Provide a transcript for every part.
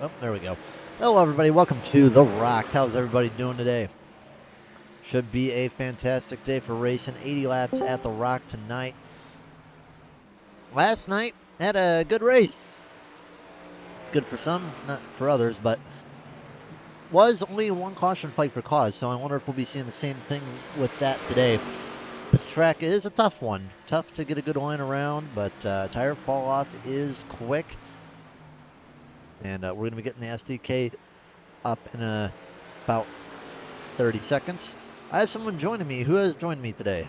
Oh, there we go. Hello, everybody. Welcome to The Rock. How's everybody doing today? Should be a fantastic day for racing. 80 laps at The Rock tonight. Last night, had a good race. Good for some, not for others, but was only one caution flag for cause, so I wonder if we'll be seeing the same thing with that today. This track is a tough one. Tough to get a good line around, but tire fall off is quick. And we're going to be getting the SDK up in about 30 seconds. I have someone joining me. Who has joined me today?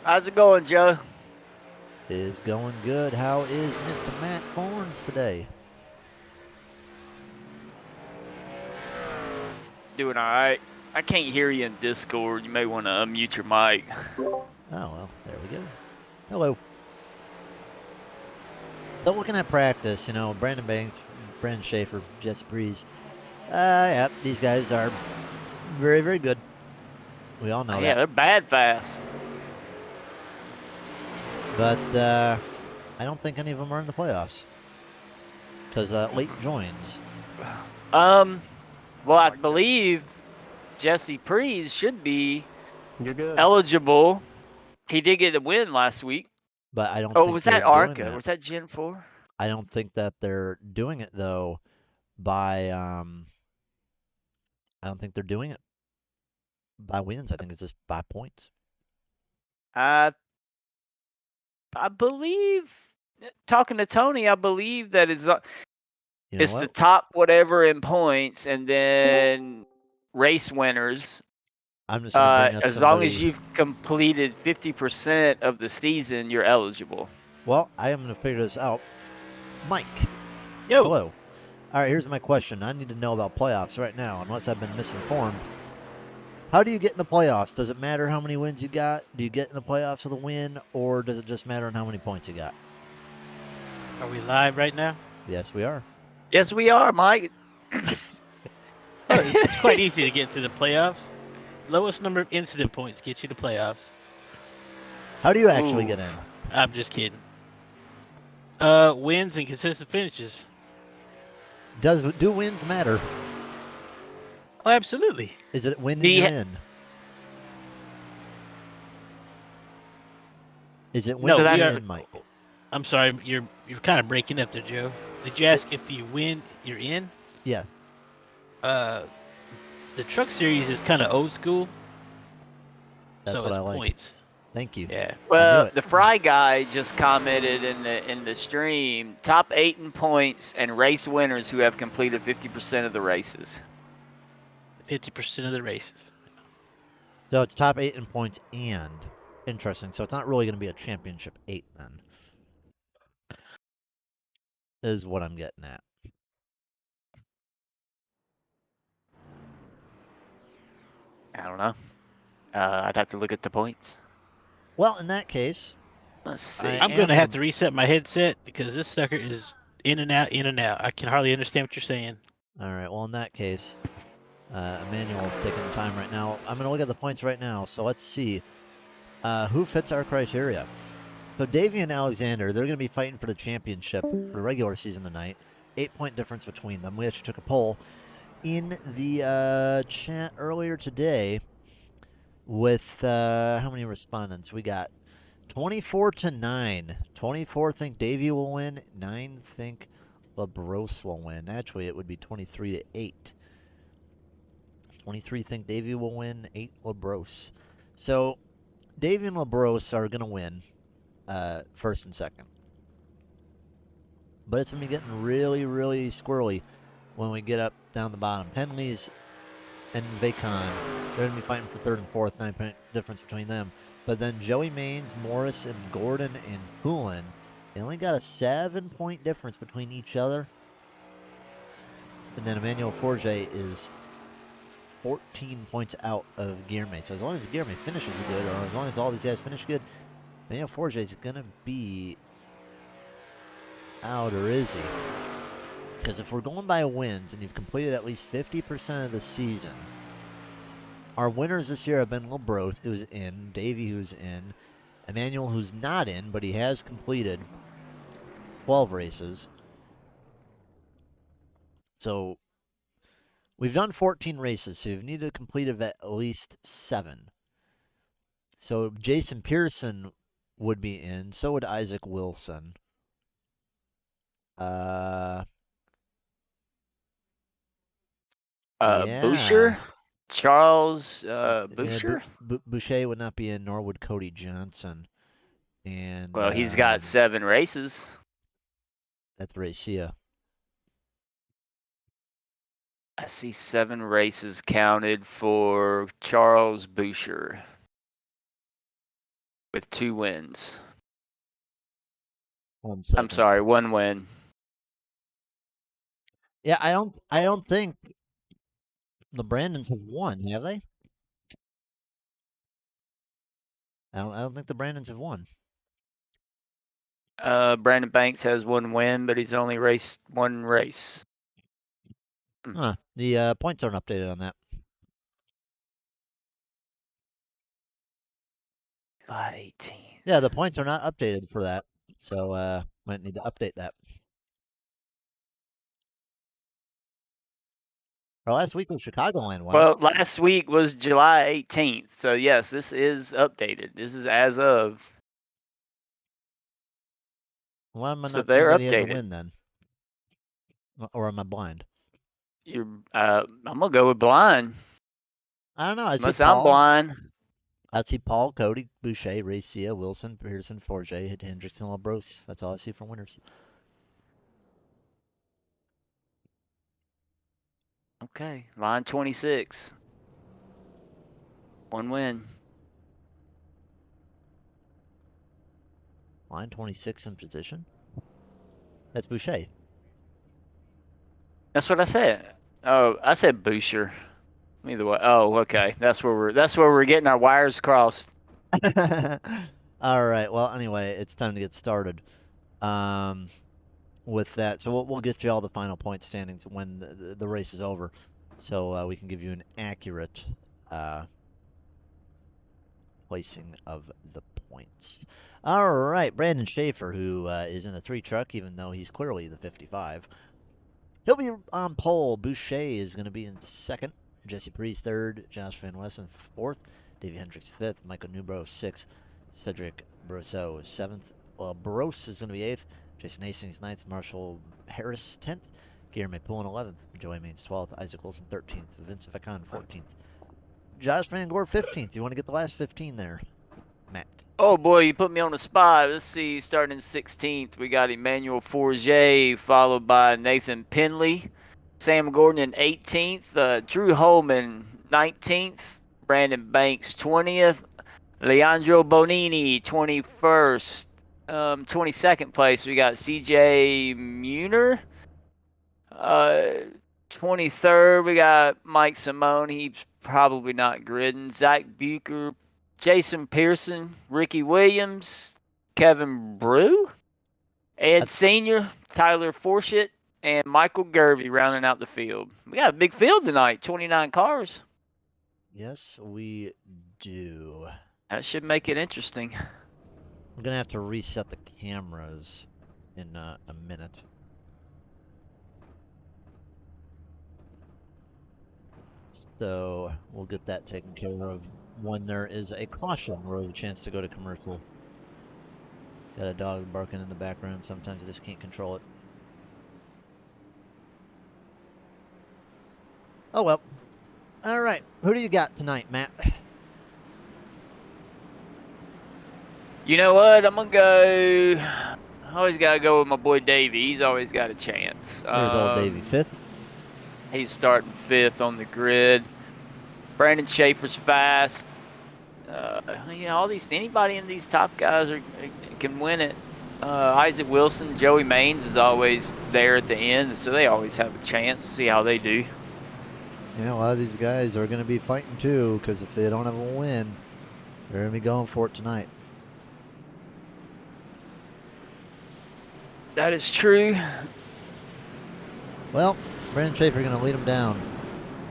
How's it going, Joe? It is going good. How is Mr. Matt Corns today? Doing all right. I can't hear you in Discord. You may want to unmute your mic. Oh, well, there we go. Hello. So looking at practice, Brandon Banks, Brandon Schaefer, Jesse Breeze. Yeah, these guys are very, very good. We all know Yeah, that. they're bad fast. But I don't think any of them are in the playoffs. Because late joins. Well, I believe Jesse Breeze should be eligible. He did get a win last week. But I don't Oh, think was they're that doing ARCA? that. Was that Gen 4? I don't think that they're doing it, though, by I don't think they're doing it by wins. I think it's just by points. I believe, talking to Tony, I believe that it's the top whatever in points, and then race winners. I'm just going to bring up as long as you've completed 50% of the season, you're eligible. Well, I am going to figure this out. Mike. Yo. Hello. All right, here's my question. I need to know about playoffs right now, unless I've been misinformed. How do you get in the playoffs? Does it matter how many wins you got? Do you get in the playoffs with a win, or does it just matter on how many points you got? Are we live right now? Yes, we are. Yes, we are, Mike. It's quite easy to get to the playoffs. Lowest number of incident points get you to playoffs. How do you actually get in? I'm just kidding. Wins and consistent finishes. Do wins matter? Oh, absolutely. Is it when you're in? Is it when you're in, Mike? I'm sorry, you're kind of breaking up there, Joe. Did you ask if you win, you're in? Yeah. The truck series is kind of old school. That's so what it's I like. Points. Thank you. Yeah. Well, the Fry guy just commented in the stream, top 8 in points and race winners who have completed 50% of the races. 50% of the races. So it's top 8 in points and interesting. So it's not really going to be a championship 8 then. Is what I'm getting at. I don't know. I'd have to look at the points. Well, in that case, let's see. I'm going to have to reset my headset because this sucker is in and out, in and out. I can hardly understand what you're saying. All right. Well, in that case, Emmanuel's taking the time right now. I'm going to look at the points right now. So let's see who fits our criteria. So Davey and Alexander, they're going to be fighting for the championship for the regular season tonight. 8-point difference between them. We actually took a poll in the chat earlier today with how many respondents? We got 24-9. 24 think Davey will win. 9 think LaBrose will win. Actually, it would be 23-8. 23 think Davey will win. 8 LaBrose. So Davey and LaBrose are going to win first and second. But it's going to be getting really, really squirrely when we get up down the bottom. Penley's and Vacon, they're going to be fighting for third and fourth, 9-point difference between them. But then Joey Maines, Morris, and Gordon and Poulin, they only got a 7-point difference between each other. And then Emmanuel Forget is 14 points out of Gearmate. So as long as Gearmate finishes good, or as long as all these guys finish good, Emmanuel Forget is going to be out, or is he? Because if we're going by wins and you've completed at least 50% of the season, our winners this year have been LaBrose, who's in, Davey, who's in, Emmanuel, who's not in, but he has completed 12 races. So we've done 14 races, so you've needed to complete at least 7. So Jason Pearson would be in. So would Isaac Wilson. Yeah. Boucher, Charles Yeah, Boucher. Boucher would not be in, nor would Cody Johnson. And Well, he's got 7 races. that's Racia. I see 7 races counted for Charles Boucher with 2 wins. 1 second. I'm sorry, 1 win. Yeah, I don't think the Brandons have won, have they? I don't think the Brandons have won. Brandon Banks has 1 win, but he's only raced 1 race. Huh. The points aren't updated on that. July 18th. Yeah, the points are not updated for that. So might need to update that. Our last week was Chicagoland, wasn't Well, last week was July 18th. So, yes, this is updated. This is as of. Why am I So not seeing they're that he has a updated. win then? Or am I blind? I'm going to go with blind. I don't know. I see Unless I'm Paul. blind. I see Paul, Cody, Boucher, Racia, Wilson, Pearson, Forget, Hendrickson, LaBrose. That's all I see for winners. Okay, line 26. 1 win. Line 26 in position. That's Boucher. That's what I said. Oh, I said Boucher. Either way. Oh, okay. That's where we're getting our wires crossed. All right. Well, anyway, it's time to get started. With that, so we'll get you all the final point standings when the race is over, so we can give you an accurate placing of the points. All right, Brandon Schaefer, who is in the 3 truck, even though he's clearly the 55. He'll be on pole. Boucher is going to be in 2nd. Jesse Priest 3rd. Josh Van Wessen 4th. Davey Hendricks 5th. Michael Newbro 6th. Cedric Brosseau 7th. Barros is going to be 8th. Jason Hastings 9th. Marshall Harris 10th. Guillermo Pullen 11th. Joey Maines 12th. Isaac Wilson 13th. Vince Vacon 14th. Josh Van Gore 15th. You want to get the last 15 there, Matt? Oh boy, you put me on the spot. Let's see. Starting in 16th, we got Emmanuel Forget, followed by Nathan Penley. Sam Gordon in 18th. Drew Holman 19th. Brandon Banks 20th. Leandro Bonini 21st. 22nd place, we got CJ Muner. 23rd, we got Mike Simone. He's probably not gridding. Zach Bucher, Jason Pearson, Ricky Williams, Kevin Brew, Ed Sr., Tyler Forshett, and Michael Gervey rounding out the field. We got a big field tonight, 29 cars. Yes, we do. That should make it interesting. We're going to have to reset the cameras in a minute. So we'll get that taken care of when there is a caution or a chance to go to commercial. Got a dog barking in the background. Sometimes I just can't control it. Oh well. All right. Who do you got tonight, Matt? You know what? I'm going to go. I always got to go with my boy Davey. He's always got a chance. There's old Davey, 5th. He's starting 5th on the grid. Brandon Schaefer's fast. Anybody in these top guys can win it. Isaac Wilson, Joey Maines is always there at the end, so they always have a chance. We'll see how they do. Yeah, a lot of these guys are going to be fighting too, because if they don't have a win, they're going to be going for it tonight. That is true. Well, Brandon Schaefer going to lead him down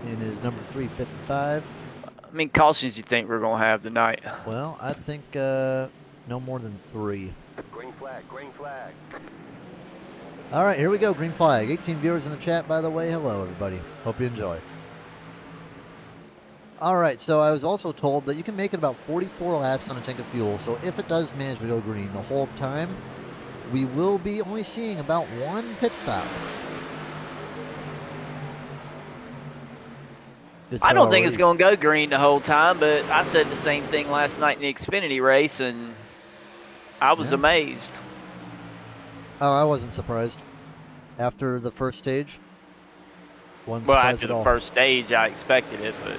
in his number 355. How many cautions you think we're going to have tonight? Well, I think no more than 3. Green flag, green flag. All right, here we go. Green flag. 18 viewers in the chat, by the way. Hello, everybody. Hope you enjoy. All right, so I was also told that you can make it about 44 laps on a tank of fuel. So if it does manage to go green the whole time, we will be only seeing about 1 pit stop. I don't think it's going to go green the whole time, but I said the same thing last night in the Xfinity race, and I was amazed. Oh, I wasn't surprised. After the first stage? Well, after the first stage, I expected it, but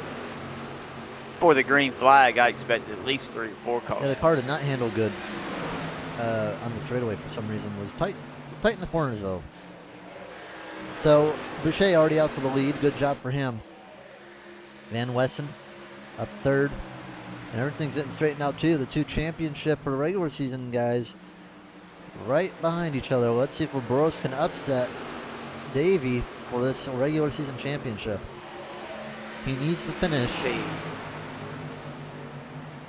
for the green flag, I expected at least 3 or 4 cars. Yeah, the car did not handle good on the straightaway for some reason. Was tight in the corners, though. So, Boucher already out to the lead. Good job for him. Van Wessen up 3rd. And everything's getting straightened out, too. The 2 championship for the regular season guys right behind each other. Let's see if Labros can upset Davey for this regular season championship. He needs to finish.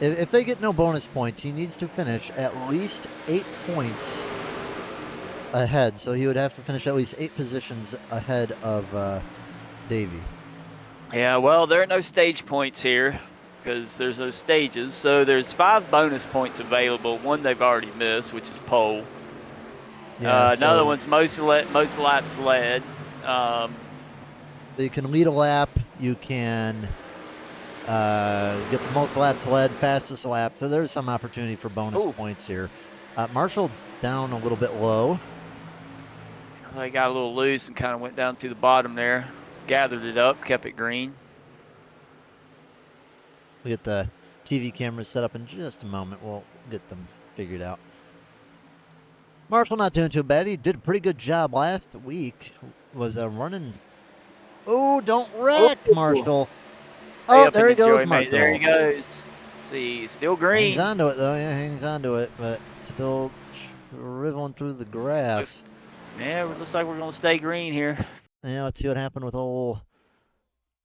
If they get no bonus points, he needs to finish at least 8 points ahead. So he would have to finish at least 8 positions ahead of Davey. Yeah, well, there are no stage points here because there's no stages. So there's 5 bonus points available. One they've already missed, which is pole. Yeah, another one's most laps led. So you can lead a lap. You can get the most laps led, fastest lap. So there's some opportunity for bonus points here. Marshall down a little bit low. They got a little loose and kind of went down to the bottom there. Gathered it up, kept it green. We'll get the TV cameras set up in just a moment. We'll get them figured out. Marshall not doing too bad. He did a pretty good job last week. Was running. Oh, don't wreck, Marshall. Oh, there he goes, Marshall. There he goes. See, still green. Hangs onto it, though. Yeah, hangs onto it, but still riveling through the grass. Yeah, it looks like we're going to stay green here. Yeah, let's see what happened with old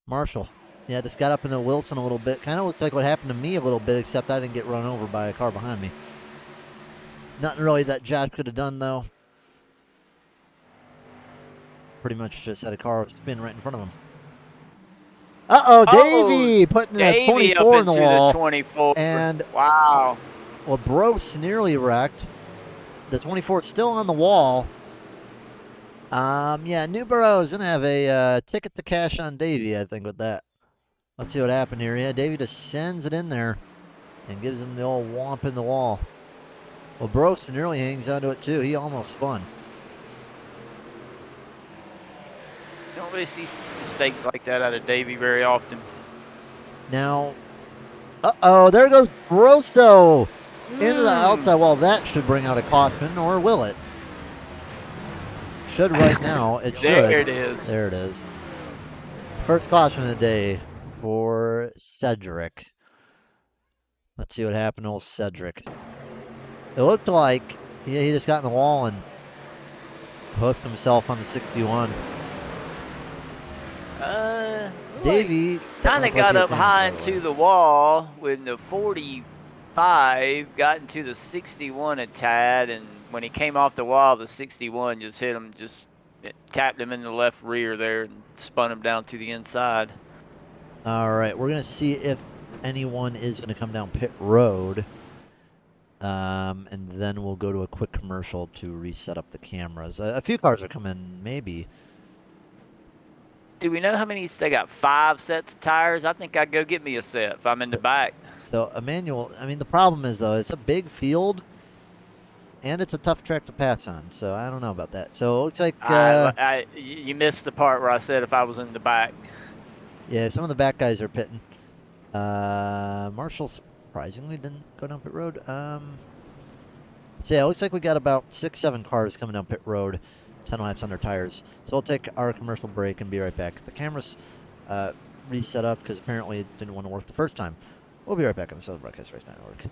Marshall. Yeah, just got up into Wilson a little bit. Kind of looks like what happened to me a little bit, except I didn't get run over by a car behind me. Nothing really that Josh could have done, though. Pretty much just had a car spin right in front of him. Uh-oh, Davey putting a 24 in the wall. 24. And wow. Labros nearly wrecked. The 24 is still on the wall. Yeah, Newborough's going to have a ticket to cash on Davey, I think, with that. Let's see what happened here. Yeah, Davey just sends it in there and gives him the old whomp in the wall. Well, Labros nearly hangs onto it, too. He almost spun. You don't really see mistakes like that out of Davey very often. Now, uh-oh, there goes Grosso into the outside wall. That should bring out a caution, or will it? Should right now. It should. There it is. There it is. First caution of the day for Cedric. Let's see what happened to old Cedric. It looked like he just got in the wall and hooked himself on the 61. Davey kind of got up high into the wall when the 45 got into the 61 a tad, and when he came off the wall, the 61 just hit him, it tapped him in the left rear there and spun him down to the inside. All right, we're going to see if anyone is going to come down pit road, and then we'll go to a quick commercial to reset up the cameras. A few cars are coming, maybe. Do we know how many? They got 5 sets of tires. I think I'd go get me a set if I'm in the back. So Emmanuel, I mean, the problem is, though, it's a big field, and it's a tough track to pass on. So I don't know about that. So it looks like you missed the part where I said if I was in the back. Yeah, some of the back guys are pitting. Marshall surprisingly didn't go down pit road. So yeah, it looks like we got about 6-7 cars coming down pit road. 10 laps on their tires. So we'll take our commercial break and be right back. The cameras reset up because apparently it didn't want to work the first time. We'll be right back on the Southern Broadcast Race Network.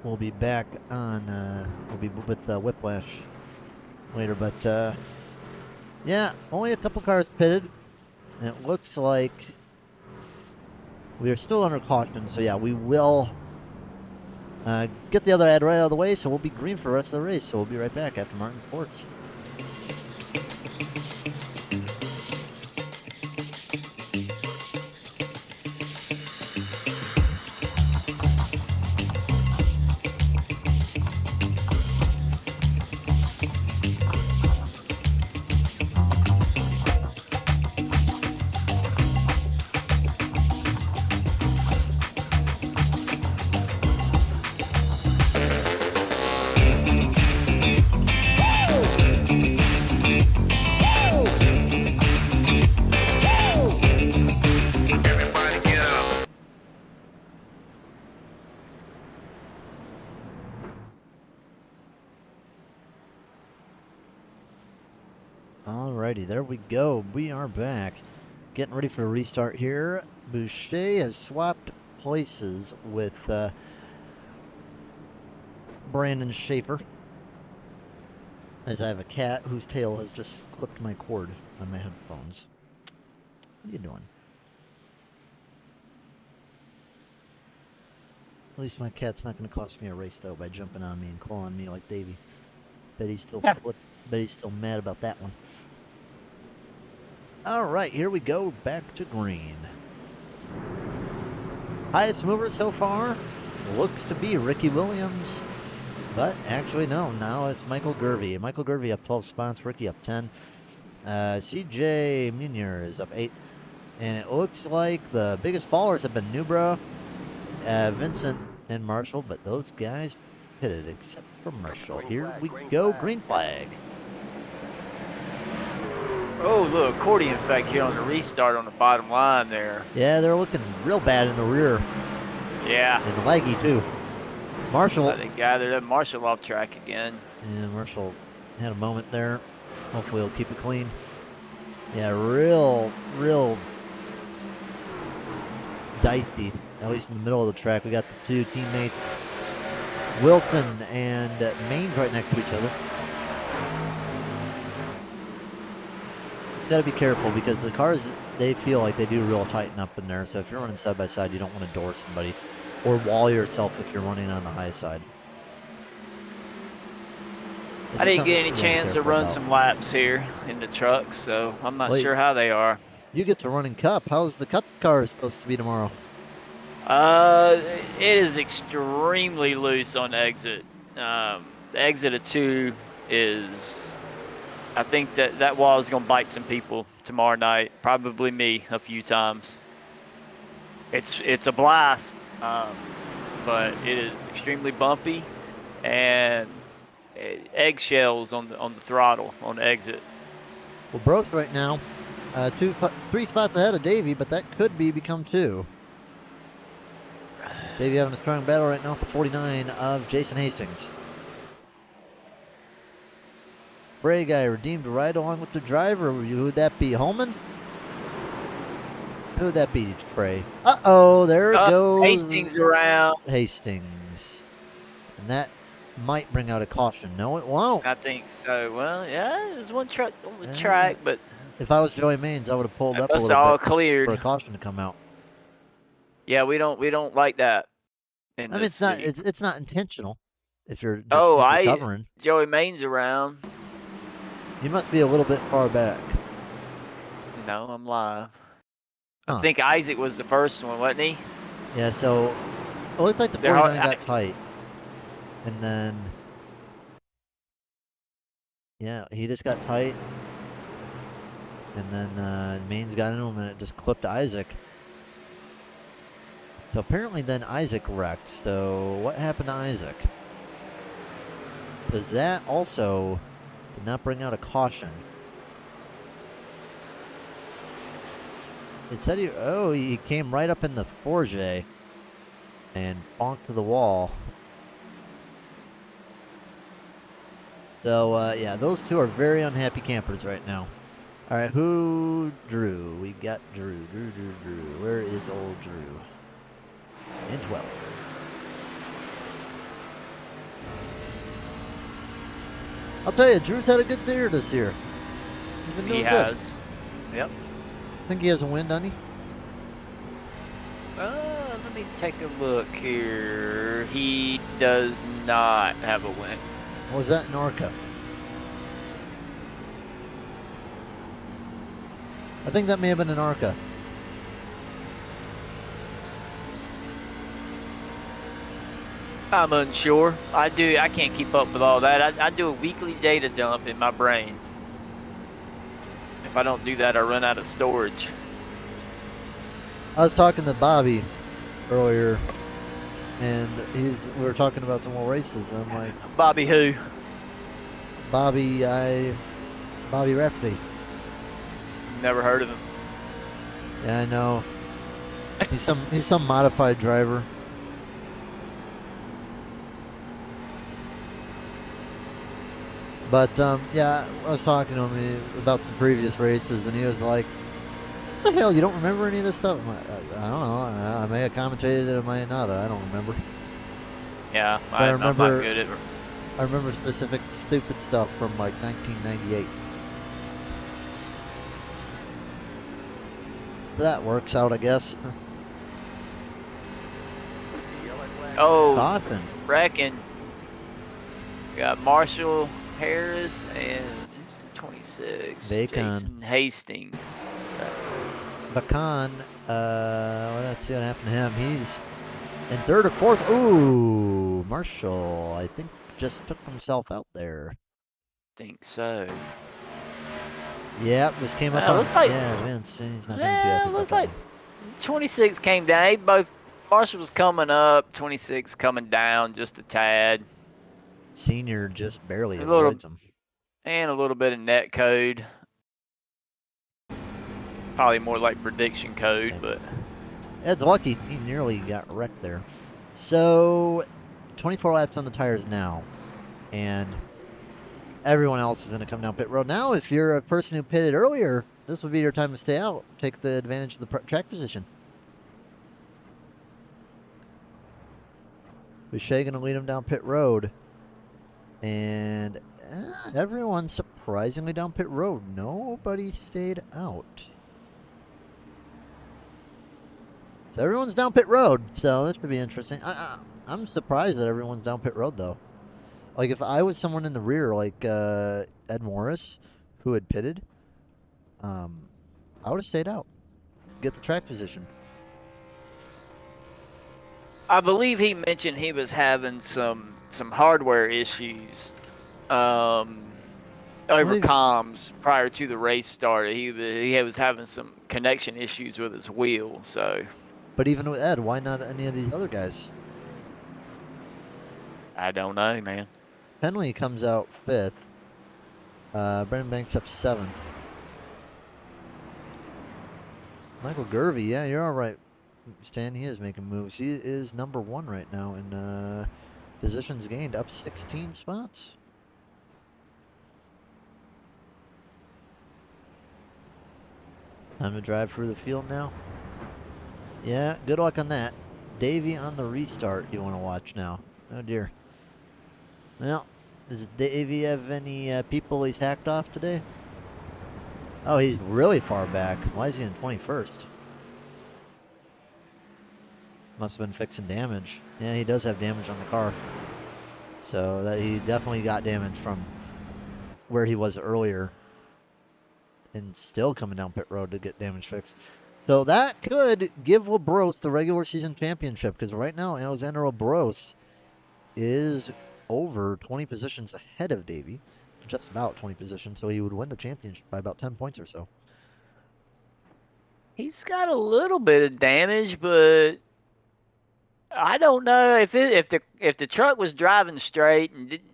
we'll be back on. We'll be with Whiplash later, but yeah, only a couple cars pitted, and it looks like we are still under caution. So yeah, we will get the other ad right out of the way. So we'll be green for the rest of the race. So we'll be right back after Martin Sports. Alrighty, there we go. We are back. Getting ready for a restart here. Boucher has swapped places with Brandon Schaefer. As I have a cat whose tail has just clipped my cord on my headphones. What are you doing? At least my cat's not going to cost me a race, though, by jumping on me and clawing me like Davey. Bet he's still mad about that one. All right, here we go, back to green. Highest mover so far looks to be Ricky Williams, but actually no, now it's Michael Gervey. Michael Gervey up 12 spots, Ricky up 10. CJ Munier is up 8, and it looks like the biggest fallers have been Newbra, Vincent, and Marshall, but those guys pitted except for Marshall. Here we go, green flag. Oh, little accordion effect here on the restart on the bottom line there. Yeah, they're looking real bad in the rear. Yeah. And laggy, too. Marshall. They gathered up Marshall off track again. Yeah, Marshall had a moment there. Hopefully he'll keep it clean. Yeah, real dicey, at least in the middle of the track. We got the two teammates, Wilson and Maines, right next to each other. Got to be careful because the cars, they feel like they do real tighten up in there. So if you're running side by side, you don't want to door somebody or wall yourself if you're running on the high side. I didn't get any chance to run some laps here in the truck, so I'm not sure how they are. You get to run in Cup. How's the Cup car supposed to be tomorrow? It is extremely loose on exit. The exit of 2 is... I think that wall is going to bite some people tomorrow night, probably me a few times. It's a blast, but it is extremely bumpy, and eggshells on the throttle on the exit. Well, Bro's right now 3 spots ahead of Davey, but that could become 2. Davey having a strong battle right now with the 49 of Jason Hastings. Bray guy redeemed a ride along with the driver. Who would that be? Holman? Who would that be, Frey? Uh-oh, there it goes. Hastings around. Hastings. And that might bring out a caution. No, it won't. I think so. Well, yeah, there's one truck on the track, but... If I was Joey Maines, I would have pulled up a little all bit cleared for a caution to come out. Yeah, we don't like that. I mean, it's not intentional. If you're just covering. Joey Maines around. You must be a little bit far back. No, I'm live. I think Isaac was the first one, wasn't he? Yeah, so it looked like the 49 got tight. And then, yeah, he just got tight. And then Maines got into him and it just clipped Isaac. So apparently then Isaac wrecked. So what happened to Isaac? Because that also did not bring out a caution. It said he came right up in the 4J and bonked to the wall. So, yeah, those two are very unhappy campers right now. All right, who drew? We got Drew. Where is old Drew? In 12th. I'll tell you, Drew's had a good year this year. He's been doing He good. has. Yep. I think he has a win, doesn't he? Let me take a look here. He does not have a win. Or was that in Orca? I think that may have been in Arca. I'm unsure. I can't keep up with all that. I do a weekly data dump in my brain. If I don't do that, I run out of storage. I was talking to Bobby earlier, and we were talking about some more races. And I'm like, Bobby who? Bobby Rafferty. Never heard of him. Yeah, I know. He's some modified driver. But yeah, I was talking to him about some previous races, and he was like, "What the hell? You don't remember any of this stuff?" I'm like, I don't know. I may have commentated it, I may not. I don't remember. Yeah, But I'm not good at. I remember specific stupid stuff from like 1998. So that works out, I guess. Oh, Cawthon. Bracken. Got Marshall Harris and who's the 26? Bacon. Jason Hastings. Bacan, let's see what happened to him. He's in third or fourth. Ooh, Marshall, I think just took himself out there. Think so. Yep, this came up on. Looks like, yeah, Vince, he's not going to be too happy about looks that like one. 26 came down. Marshall was coming up, 26 coming down just a tad. Senior just barely A little, avoids him. and a little bit of net code. Probably more like prediction code, but Ed's lucky. He nearly got wrecked there. So, 24 laps on the tires now, and everyone else is going to come down pit road. Now, if you're a person who pitted earlier, this would be your time to stay out. Take the advantage of the track position. Boucher going to lead him down pit road. And everyone's surprisingly down pit road. Nobody stayed out. So everyone's down pit road. So this could be interesting. I'm surprised that everyone's down pit road, though. Like, if I was someone in the rear, like Ed Morris, who had pitted, I would have stayed out. Get the track position. I believe he mentioned he was having some hardware issues over comms prior to the race started. He was having some connection issues with his wheel. So, but even with Ed, why not any of these other guys? I don't know, man. Penley comes out 5th. Brendan Banks up 7th. Michael Gervey, yeah, you're all right, Stan. He is making moves. He is number 1 right now in positions gained, up 16 spots. Time to drive through the field now. Yeah, good luck on that. Davey on the restart you want to watch now. Oh, dear. Well, does Davey have any people he's hacked off today? Oh, he's really far back. Why is he in 21st? Must have been fixing damage. Yeah, he does have damage on the car. So that he definitely got damage from where he was earlier. And still coming down pit road to get damage fixed. So that could give Labros the regular season championship. Because right now, Alexander Labros is over 20 positions ahead of Davey. Just about 20 positions. So he would win the championship by about 10 points or so. He's got a little bit of damage, but I don't know if the truck was driving straight and didn't.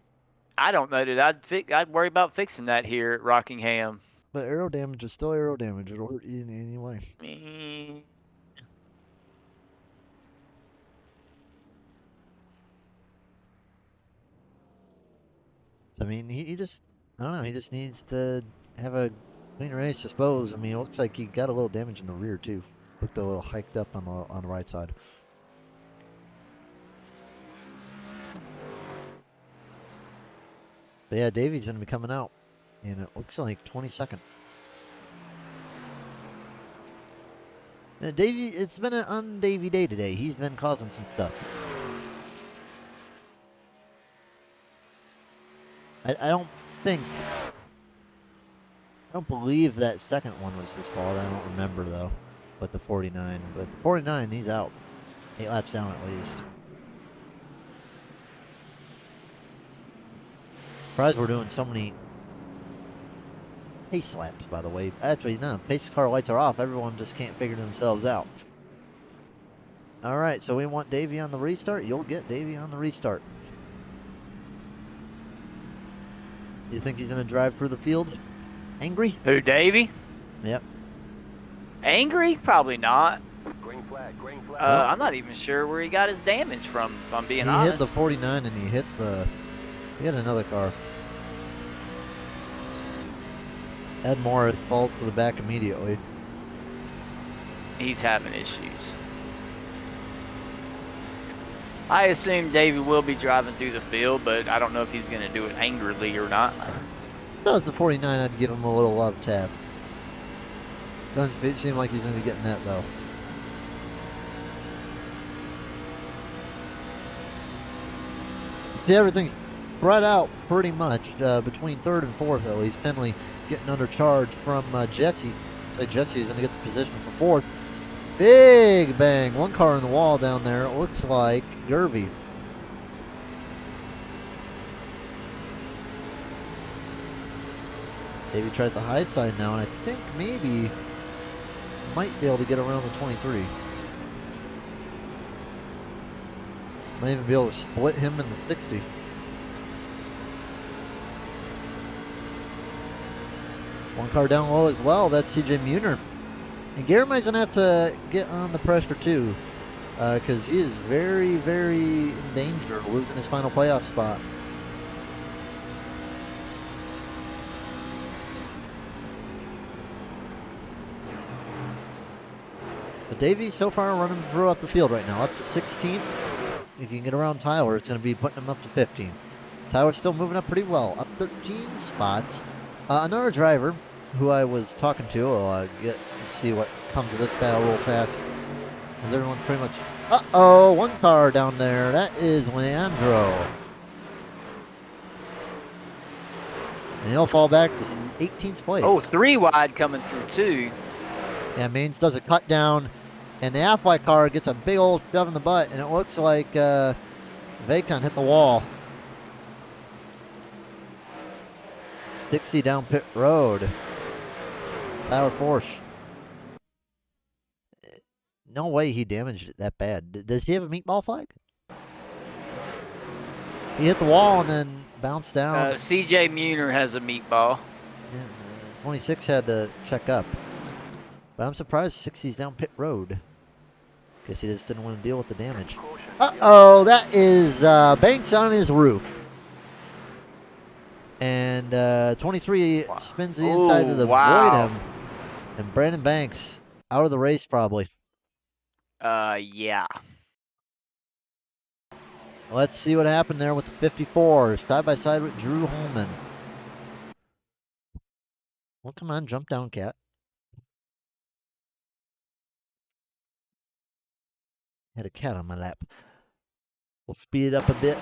I don't know that I'd worry about fixing that here at Rockingham. But aero damage is still aero damage. It'll hurt you in any way. So, I mean, he just, I don't know, he just needs to have a clean race, I suppose. I mean, it looks like he got a little damage in the rear, too. Looked a little hiked up on the right side. But yeah, Davy's going to be coming out. And it looks like 22nd. Davy, it's been an un-Davy day today. He's been causing some stuff. I don't think... I don't believe that second one was his fault. I don't remember, though. But the 49. But the 49, he's out. 8 laps down at least. Surprised we're doing so many pace laps, by the way. Actually, no. Pace car lights are off. Everyone just can't figure themselves out. All right, so we want Davey on the restart. You'll get Davey on the restart. You think he's going to drive through the field? Angry? Who, Davey? Yep. Angry? Probably not. Green flag, green flag. I'm not even sure where he got his damage from, if I'm being He honest. hit the 49 and he hit another car. Ed Morris falls to the back immediately. He's having issues. I assume Davey will be driving through the field, but I don't know if he's going to do it angrily or not. If it was the 49, I'd give him a little love tap. Doesn't seem like he's going to be getting that, though. See, everything's spread out pretty much between third and fourth, at least. Penley getting under charge from Jesse. So Jesse is going to get the position for fourth. Big bang. One car in the wall down there. It looks like Gervie. Davey tries the high side now, and I think maybe might be able to get around the 23. Might even be able to split him in the 60. One car down low as well. That's CJ Muner. And Garami's going to have to get on the pressure too, because he is very, very in danger of losing his final playoff spot. But Davey so far running through up the field right now, up to 16th. If you can get around Tyler, it's going to be putting him up to 15th. Tyler's still moving up pretty well, up 13 spots. Another driver who I was talking to, I'll get to see what comes of this battle real fast, because everyone's pretty much... Uh-oh, one car down there. That is Leandro. And he'll fall back to 18th place. Oh, 3 wide coming through, too. Yeah, Maines does a cut down, and the Affleck car gets a big old shove in the butt, and it looks like Vacon hit the wall. 60 down pit road. Tyler Force. No way he damaged it that bad. Does he have a meatball flag? He hit the wall and then bounced down. CJ Muner has a meatball. Yeah, 26 had to check up. But I'm surprised 60's down pit road. Guess he just didn't want to deal with the damage. Uh-oh, that is Banks on his roof. And 23 spins the inside to avoid him. And Brandon Banks out of the race probably. Yeah. Let's see what happened there with the 54. Side by side with Drew Holman. Well, come on, jump down, Cat. Had a cat on my lap. We'll speed it up a bit.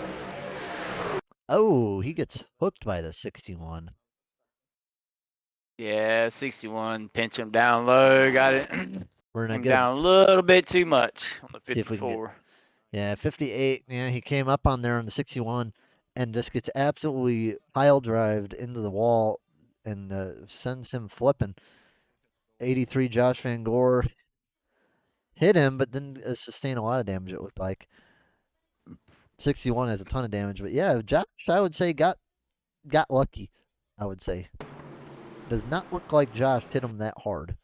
Oh, he gets hooked by the 61. Yeah, 61. Pinch him down low. Got it. We're gonna Him get down a little bit too much on the See if we can get- 54. Yeah, 58. Yeah, he came up on there on the 61 and just gets absolutely pile drived into the wall and sends him flipping. 83 Josh Van Gore hit him, but didn't sustain a lot of damage, it looked like. 61 has a ton of damage, but yeah, Josh, I would say, got lucky, I would say. Does not look like Josh hit him that hard.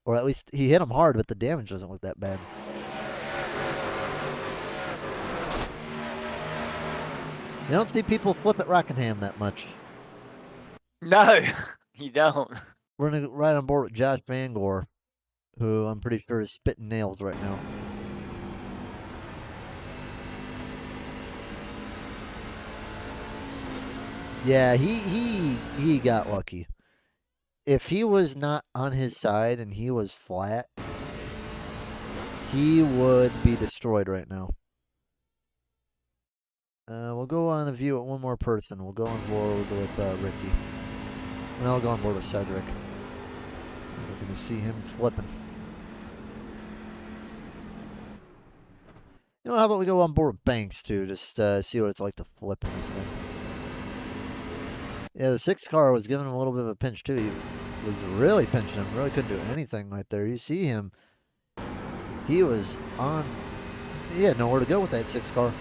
Or at least he hit him hard, but the damage doesn't look that bad. You don't see people flip at Rockingham that much. No, you don't. We're going to ride on board with Josh Van Gore, who I'm pretty sure is spitting nails right now. Yeah, he got lucky. If he was not on his side and he was flat, he would be destroyed right now. We'll go on a view at one more person. We'll go on board. We'll go with Ricky. And I'll go on board with Cedric. We're going to see him flipping. You know, how about we go on board with Banks too? Just see what it's like to flip in this thing. Yeah, the 6 car was giving him a little bit of a pinch too. He was really pinching him. Really couldn't do anything right there. You see him. He was on. He had nowhere to go with that 6 car.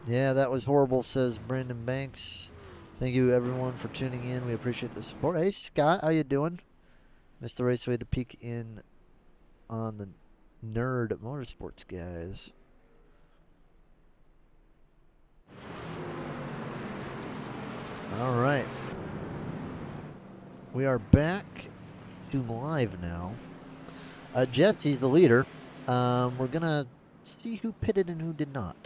Yeah, that was horrible, says Brandon Banks. Thank you, everyone, for tuning in. We appreciate the support. Hey, Scott, how you doing? Missed the race. We had to peek in on the Nerd Motorsports guys. All right. We are back to live now. Jesse's the leader. We're going to see who pitted and who did not.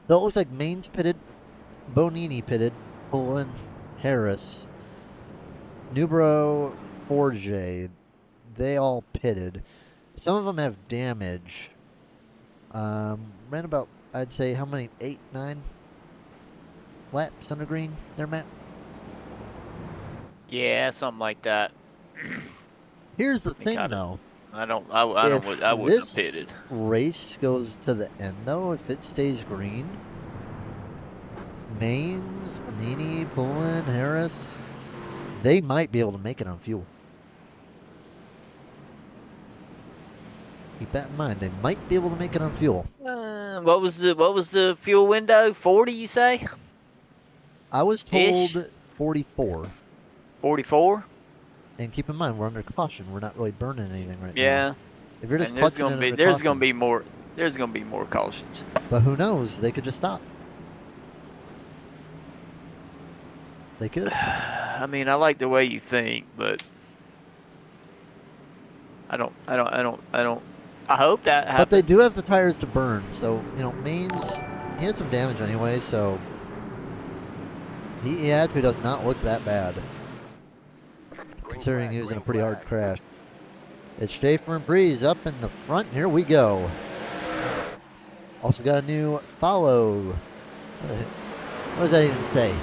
So it looks like Mainz pitted, Bonini pitted, Pullen, Harris, Nubro, Forge. They all pitted. Some of them have damage. Ran about, I'd say, how many? 8, 9 laps under green there, Matt? Yeah, something like that. Here's the thing, though. I wouldn't have pitted. Race goes to the end, though, if it stays green. Mainz, Bonini, Pullen, Harris, they might be able to make it on fuel. Keep that in mind. They might be able to make it on fuel. What was the fuel window? 40, you say? I was told 44. 44? And keep in mind, we're under caution. We're not really burning anything right now. Yeah. If you're just And there's clutching gonna be more cautions. But who knows? They could just stop. They could. I mean, I like the way you think, but I hope that happens. But they do have the tires to burn, so Mainz, he had some damage anyway, so he actually does not look that bad, considering he was in a pretty hard crash. It's Schaefer and Breeze up in the front. Here we go. Also got a new follow. What does that even say?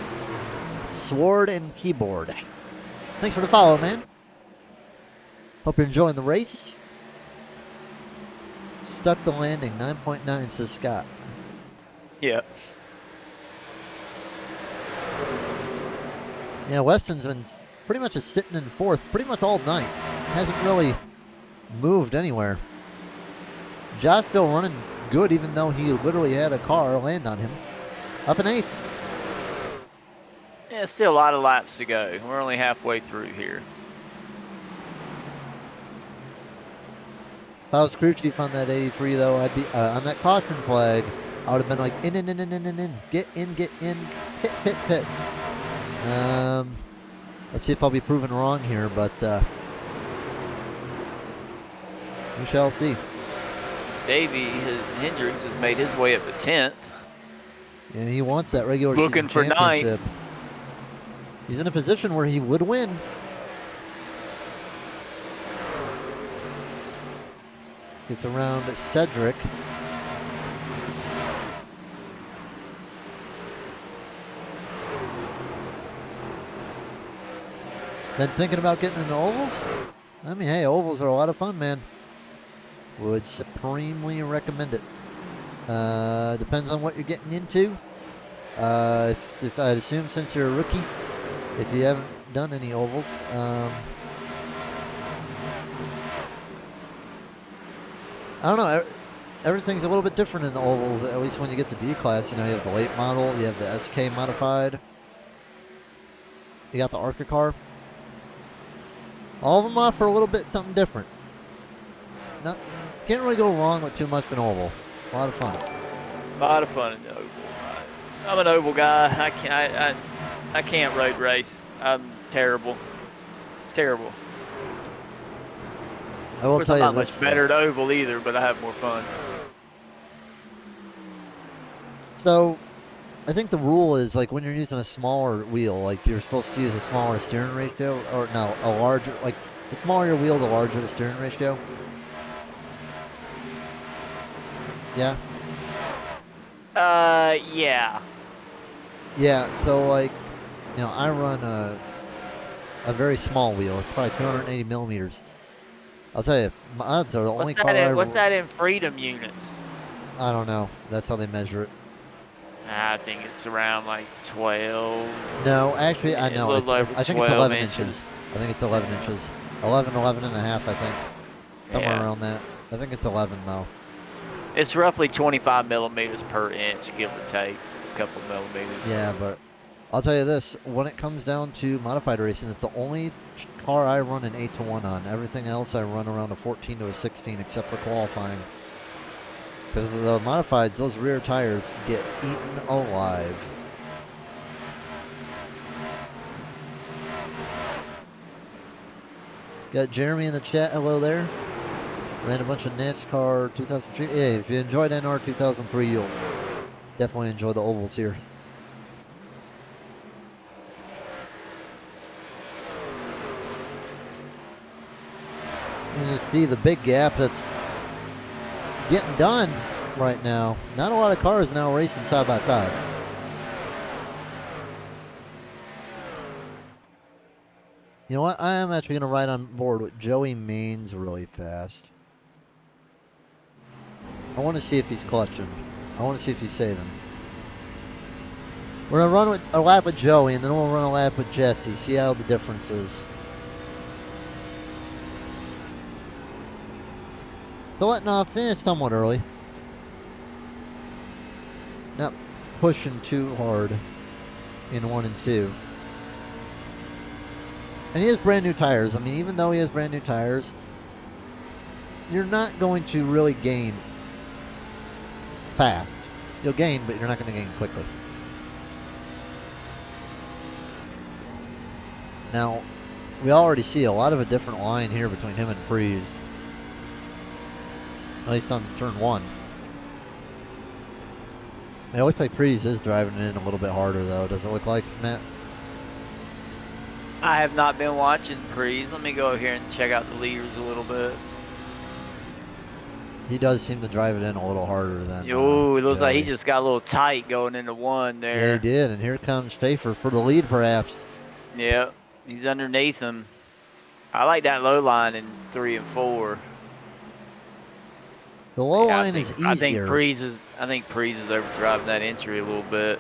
Sword and keyboard. Thanks for the follow, man. Hope you're enjoying the race. Stuck the landing, 9.9, says Scott. Yeah. Yeah, Weston's been pretty much just sitting in fourth pretty much all night. Hasn't really moved anywhere. Josh still running good, even though he literally had a car land on him. Up in 8th. Yeah, still a lot of laps to go. We're only halfway through here. If I was crew chief on that 83, though, I'd be on that caution flag. I would have been like, in, get in, pit. Let's see if I'll be proven wrong here, but we shall see. Davey Hendricks has made his way up to 10th. And he wants that regular Looking season for championship. 9th. He's in a position where he would win. Gets around Cedric. Been thinking about getting into ovals? I mean, hey, ovals are a lot of fun, man. Would supremely recommend it. Depends on what you're getting into. If I'd assume since you're a rookie, if you haven't done any ovals, I don't know. Everything's a little bit different in the ovals, at least when you get to D-Class. You have the late model, you have the SK modified. You got the ARCA car. All of them offer a little bit something different. Can't really go wrong with too much in oval. A lot of fun. A lot of fun in the oval. I'm an oval guy. I can't road race. I'm terrible. Terrible. I will course, tell I'm you not this. much better at oval either, but I have more fun. So, I think the rule is like when you're using a smaller wheel, like you're supposed to use a smaller steering ratio, or no, a larger. Like the smaller your wheel, the larger the steering ratio. Yeah. Yeah. Yeah. So like, I run a very small wheel. It's probably 280 millimeters. I'll tell you, my odds are the only car What's that in freedom units? I don't know. That's how they measure it. I think it's around like 12. No, actually, I A know. little over I think it's 12 11 inches. inches. I think it's 11 inches. 11, 11 and a half, I think. Somewhere Yeah. around that. I think it's 11, though. It's roughly 25 millimeters per inch, give or take a couple millimeters. Yeah, but I'll tell you this. When it comes down to modified racing, it's the only car I run an 8-to-1 on. Everything else I run around a 14 to a 16, except for qualifying. Because the modifieds, those rear tires get eaten alive. Got Jeremy in the chat. Hello there. Ran a bunch of NASCAR 2003. Hey, if you enjoyed NR 2003, you'll definitely enjoy the ovals here. You can see the big gap that's getting done right now. Not a lot of cars now racing side by side. You know what? I am actually going to ride on board with Joey Maines really fast. I want to see if he's clutching. I want to see if he's saving. We're going to run a lap with Joey, and then we'll run a lap with Jesse. See how the difference is. So letting off somewhat early. Not pushing too hard in 1 and 2. And he has brand new tires. I mean, even though he has brand new tires, you're not going to really gain fast. You'll gain, but you're not going to gain quickly. Now, we already see a lot of a different line here between him and Freeze. At least on turn 1. It looks like Freeze is driving it in a little bit harder, though. Does it look like, Matt? I have not been watching Prees. Let me go over here and check out the leaders a little bit. He does seem to drive it in a little harder than Ooh, it looks like he Joey. just got a little tight going into 1 there. Yeah, he did, and here comes Schaefer for the lead, perhaps. Yep, he's underneath him. I like that low line in 3 and 4. The low line is easier. I think Prees is overdriving that entry a little bit.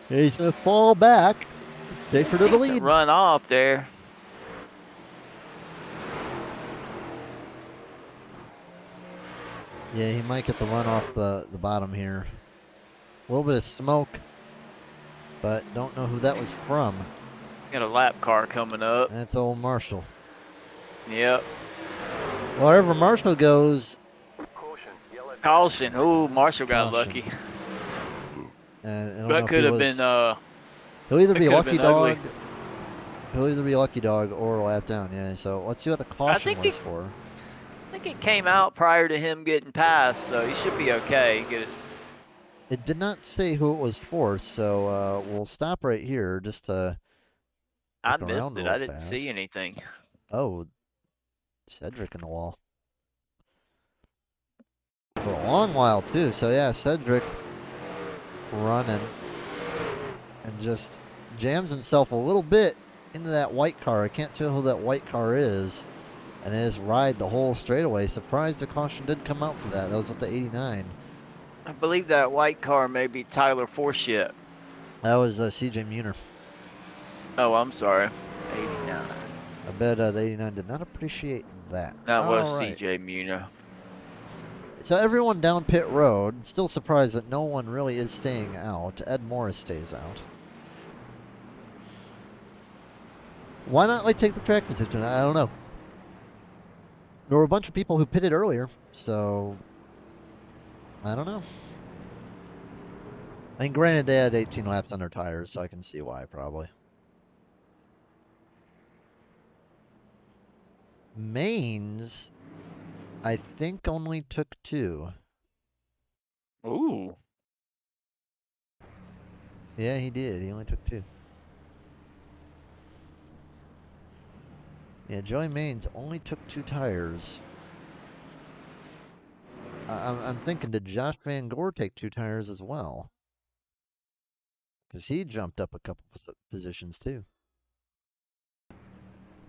He's going to fall back. Schaefer to the lead. Run off there. Yeah, he might get the run off the bottom here. A little bit of smoke, but don't know who that was from. Got a lap car coming up. That's old Marshall. Yep. Wherever Marshall goes. Caution. Ooh, Marshall got lucky. That could have been. He'll either be Lucky Dog. Ugly. He'll either be Lucky Dog or a lap down. Yeah. So let's see what the caution was for. I think it came out prior to him getting past, so he should be okay. It did not say who it was for, so we'll stop right here just to. I missed it. I didn't see anything. Oh, Cedric in the wall. For a long while, too. So, yeah, Cedric running and just jams himself a little bit into that white car. I can't tell who that white car is. And his ride the whole straightaway. Surprised the caution didn't come out for that. That was with the 89. I believe that white car may be Tyler Forship. That was CJ Muner. Oh, I'm sorry. 89. I bet the 89 did not appreciate that. That was right. CJ Muner. So everyone down pit road. Still surprised that no one really is staying out. Ed Morris stays out. Why not take the track decision? I don't know. There were a bunch of people who pitted earlier, so I don't know. I mean, granted, they had 18 laps on their tires, so I can see why, probably. Maines, I think, only took 2. Ooh. Yeah, he did. He only took 2. Yeah, Joey Maines only took 2 tires. I'm thinking, did Josh Van Gore take 2 tires as well? Because he jumped up a couple positions too.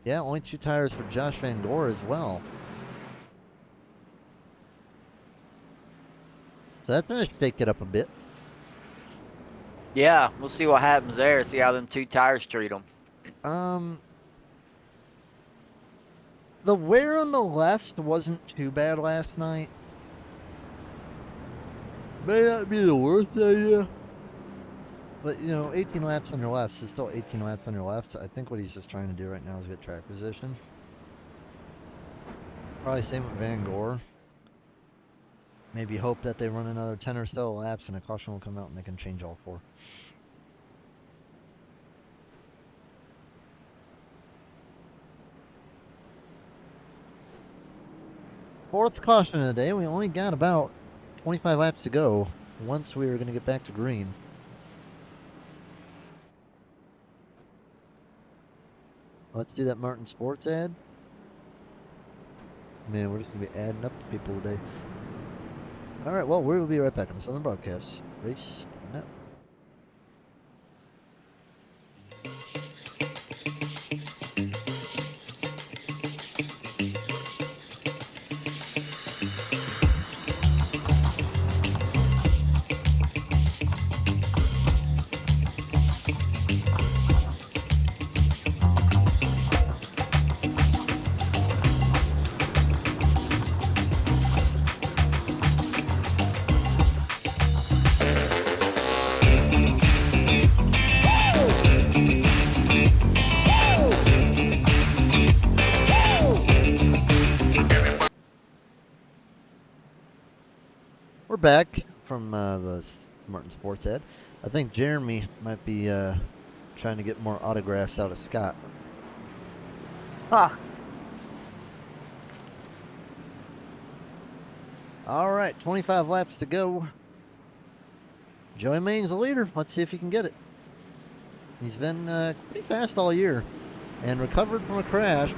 Yeah, only 2 tires for Josh Van Gore as well. So that's going to shake it up a bit. Yeah, we'll see what happens there. See how them 2 tires treat them. The wear on the left wasn't too bad last night. May not be the worst idea. But, 18 laps on your lefts is still 18 laps on your lefts. I think what he's just trying to do right now is get track position. Probably same with Van Gore. Maybe hope that they run another 10 or so laps and a caution will come out and they can change all 4. Fourth caution of the day. We only got about 25 laps to go once we were going to get back to green. Let's do that Martin Sports ad. Man, we're just going to be adding up to people today. All right, well, we will be right back on the Southern Broadcast. Race Net. We're back from the Martin Sports ad. I think Jeremy might be trying to get more autographs out of Scott. Huh. All right, 25 laps to go. Joey Maines the leader. Let's see if he can get it. He's been pretty fast all year and recovered from a crash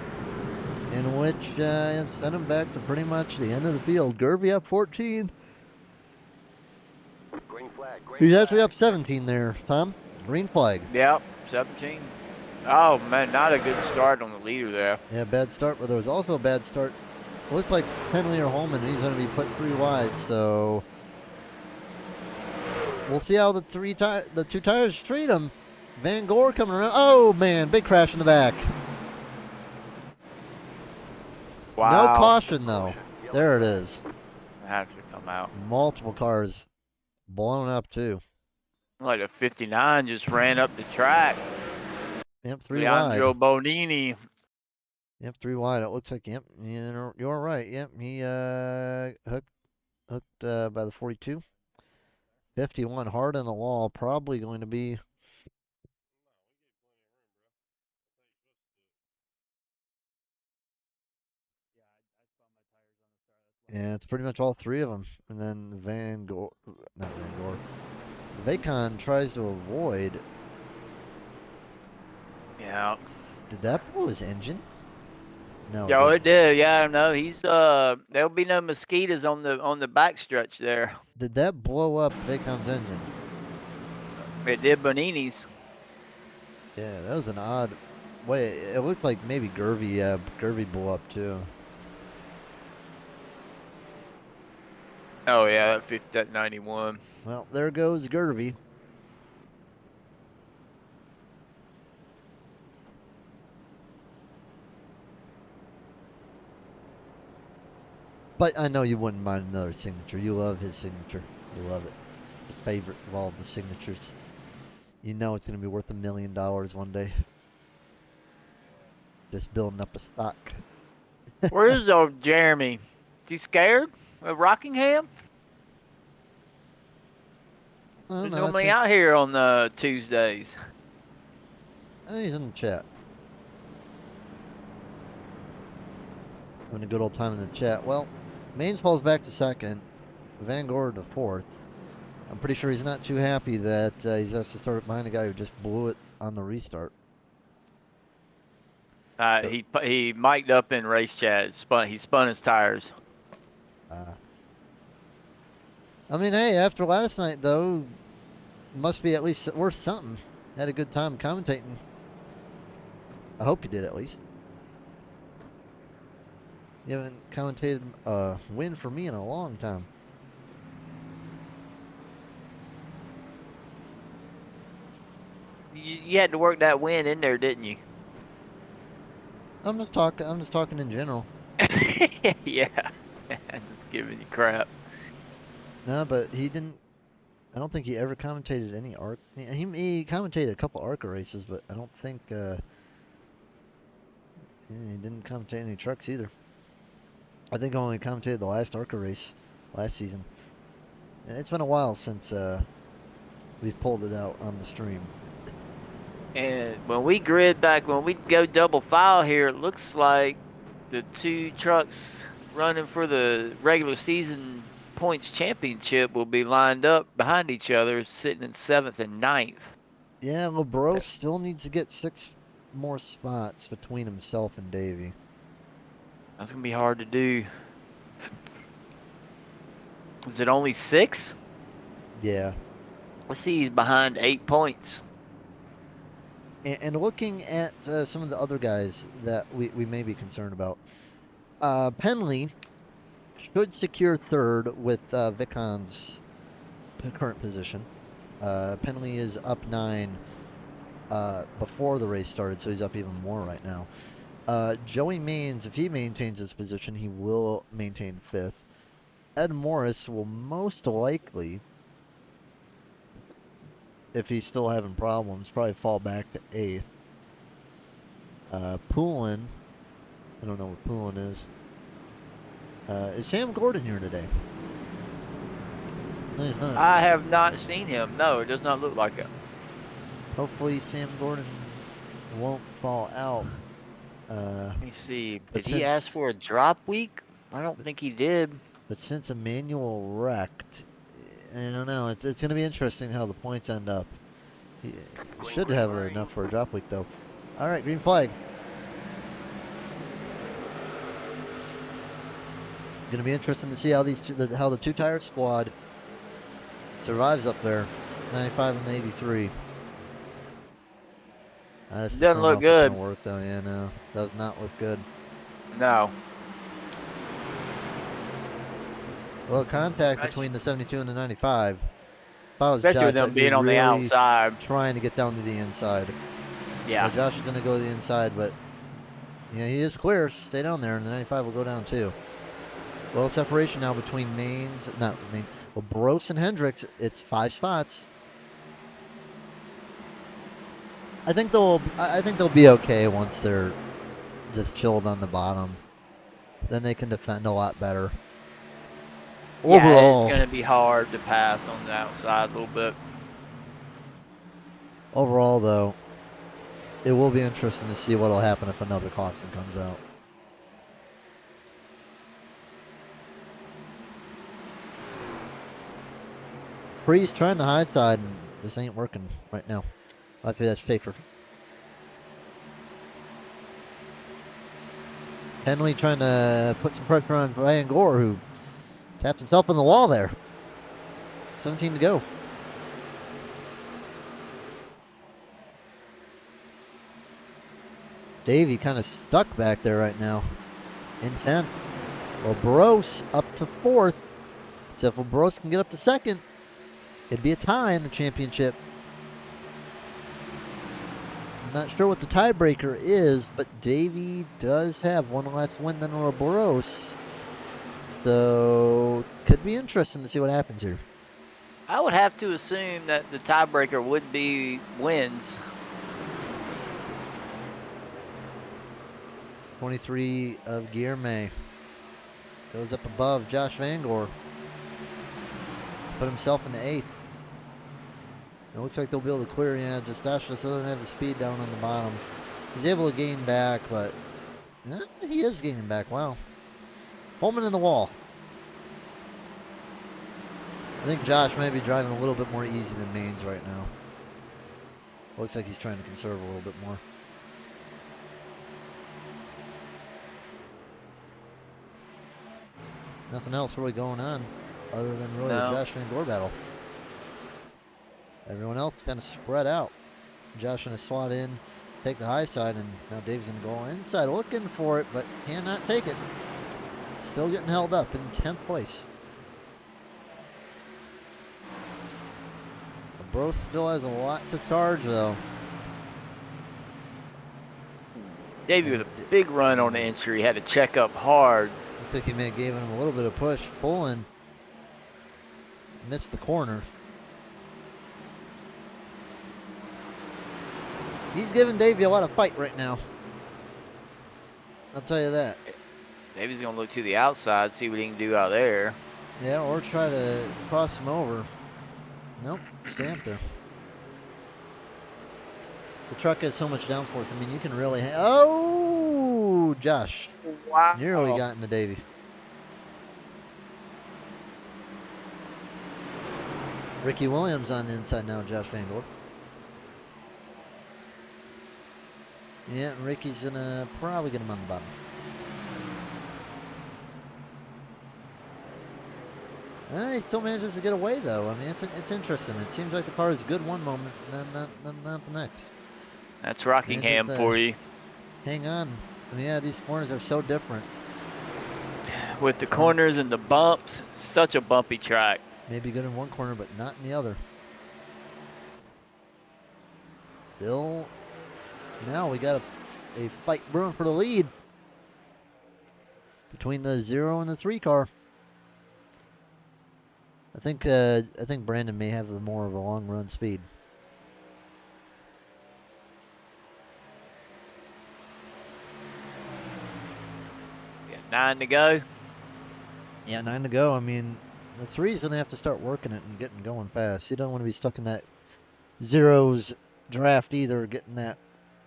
in which sent him back to pretty much the end of the field. Gervy up 14. Green flag. He's actually up 17 there, Tom. Green flag. Yep, 17. Oh, man, not a good start on the leader there. Yeah, bad start, but there was also a bad start. It looked like Penley or Holman, and he's going to be put 3 wide, so we'll see how the 2 tires treat him. Van Gore coming around. Oh, man, big crash in the back. Wow. No caution, though. There it is. Has to come out. Multiple cars blown up, too. Like a 59 just ran up the track. Yep, 3 Leandro wide. Bonini. Yep, 3 wide. It looks like, yep, you're right. Yep, he hooked by the 42. 51 hard on the wall. Probably going to be. Yeah, it's pretty much all 3 of them. And then not Van Gore. Vacon tries to avoid. Yeah. Did that blow his engine? No. Yo, it did. Yeah, no, he's there'll be no mosquitoes on the backstretch there. Did that blow up Vacon's engine? It did Bonini's. Yeah, that was an odd. Wait, it looked like maybe Gervy blew up too. Oh yeah, that 91. Well, there goes Gervy. But I know you wouldn't mind another signature. You love his signature. You love it. The favorite of all the signatures. You know it's going to be worth $1 million one day. Just building up a stock. Where is old Jeremy? Is he scared of Rockingham? He's normally out here on Tuesdays. He's in the chat. Having a good old time in the chat. Well, Maines falls back to second. Van Gore to fourth. I'm pretty sure he's not too happy that he's has to start behind a guy who just blew it on the restart. He mic'd up in race chat. He spun his tires. I mean, hey, after last night though, must be at least worth something. Had a good time commentating. I hope you did at least. You haven't commentated a win for me in a long time. You had to work that win in there, didn't you? I'm just talking in general. Yeah. Just giving you crap. No, but he didn't. I don't think he ever commentated any ARC. He commentated a couple ARCA races, but I don't think he didn't commentate any trucks either. I think I only commentated the last ARCA race last season. And it's been a while since we've pulled it out on the stream. And when we go double file here, it looks like the two trucks running for the regular season points championship will be lined up behind each other, sitting in 7th and 9th. Yeah, LeBros still needs to get 6 more spots between himself and Davey. That's going to be hard to do. Is it only 6? Yeah. Let's see, he's behind 8 points. And looking at some of the other guys that we may be concerned about, Penley should secure third with Vicon's current position. Penley is up 9 before the race started, so he's up even more right now. Joey Maines, if he maintains his position, he will maintain 5th. Ed Morris will most likely, if he's still having problems, probably fall back to 8th. Poulin, I don't know what Poulin is. Is Sam Gordon here today? No, he's not. I have not seen him. No, it does not look like it. Hopefully Sam Gordon won't fall out. Let me see. but Did he ask since- for a drop week? I don't think he did. But since Emmanuel wrecked, I don't know. It's going to be interesting how the points end up. He should have enough for a drop week, though. All right, green flag. Going to be interesting to see how how the two-tire squad survives up there, 95 and the 83. I just Doesn't don't look know if it's good. gonna work though. Yeah, no, does not look good. No. Well, contact between the 72 and the 95. If I was Especially Josh, with them I'd be being on the really outside. trying to get down to the inside. Yeah. Josh is going to go to the inside, but yeah, he is clear. Stay down there, and the 95 will go down too. Well, separation now between Bros and Hendricks. It's 5 spots. I think they'll be okay once they're just chilled on the bottom. Then they can defend a lot better. Yeah, Overall, it's going to be hard to pass on the outside a little bit. Overall, though, it will be interesting to see what will happen if another caution comes out. Breeze trying the high side, and this ain't working right now. Luckily, that's safer. Henley trying to put some pressure on Van Gore, who taps himself in the wall there. 17 to go. Davey kind of stuck back there right now in 10th. Well, Bros up to 4th. So if Bros can get up to 2nd, it'd be a tie in the championship. I'm not sure what the tiebreaker is, but Davey does have one less win than Bros. So could be interesting to see what happens here. I would have to assume that the tiebreaker would be wins. 23 of Guillerme goes up above Josh Van Gore. Put himself in the 8th. It looks like they'll be able to clear. Yeah, just Josh just doesn't have the speed down on the bottom. He's able to gain back, but he is gaining back. Wow. Holman in the wall. I think Josh may be driving a little bit more easy than Maines right now. Looks like he's trying to conserve a little bit more. Nothing else really going on other than really a No. Josh Van Gore battle. Everyone else kind of spread out. Josh going to slot in, take the high side, and now Dave's going to go inside looking for it, but cannot take it. Still getting held up in 10th place. Broth still has a lot to charge, though. Davey with a big run on the entry, had to check up hard. I think he may have given him a little bit of push, pulling. Missed the corner. He's giving Davey a lot of fight right now. I'll tell you that. Davey's going to look to the outside, see what he can do out there. Yeah, or try to cross him over. Nope, stay up there. The truck has so much downforce. I mean, you can really... Oh, Josh. Wow. Nearly got into Davey. Ricky Williams on the inside now, Josh Van Gore. Yeah, and Ricky's gonna probably get him on the bottom. He still manages to get away, though. I mean, it's interesting. It seems like the car is good one moment, and then not the next. That's Rockingham for you. Hang on. I mean, yeah, these corners are so different. With the corners and the bumps, such a bumpy track. Maybe good in one corner, but not in the other. Still, now we got a fight brewing for the lead between the 0 and the 3 car. I think Brandon may have more of a long run speed. Got 9 to go. Yeah, 9 to go. I mean, the 3's gonna have to start working it and getting going fast. You don't want to be stuck in that 0's draft either, getting that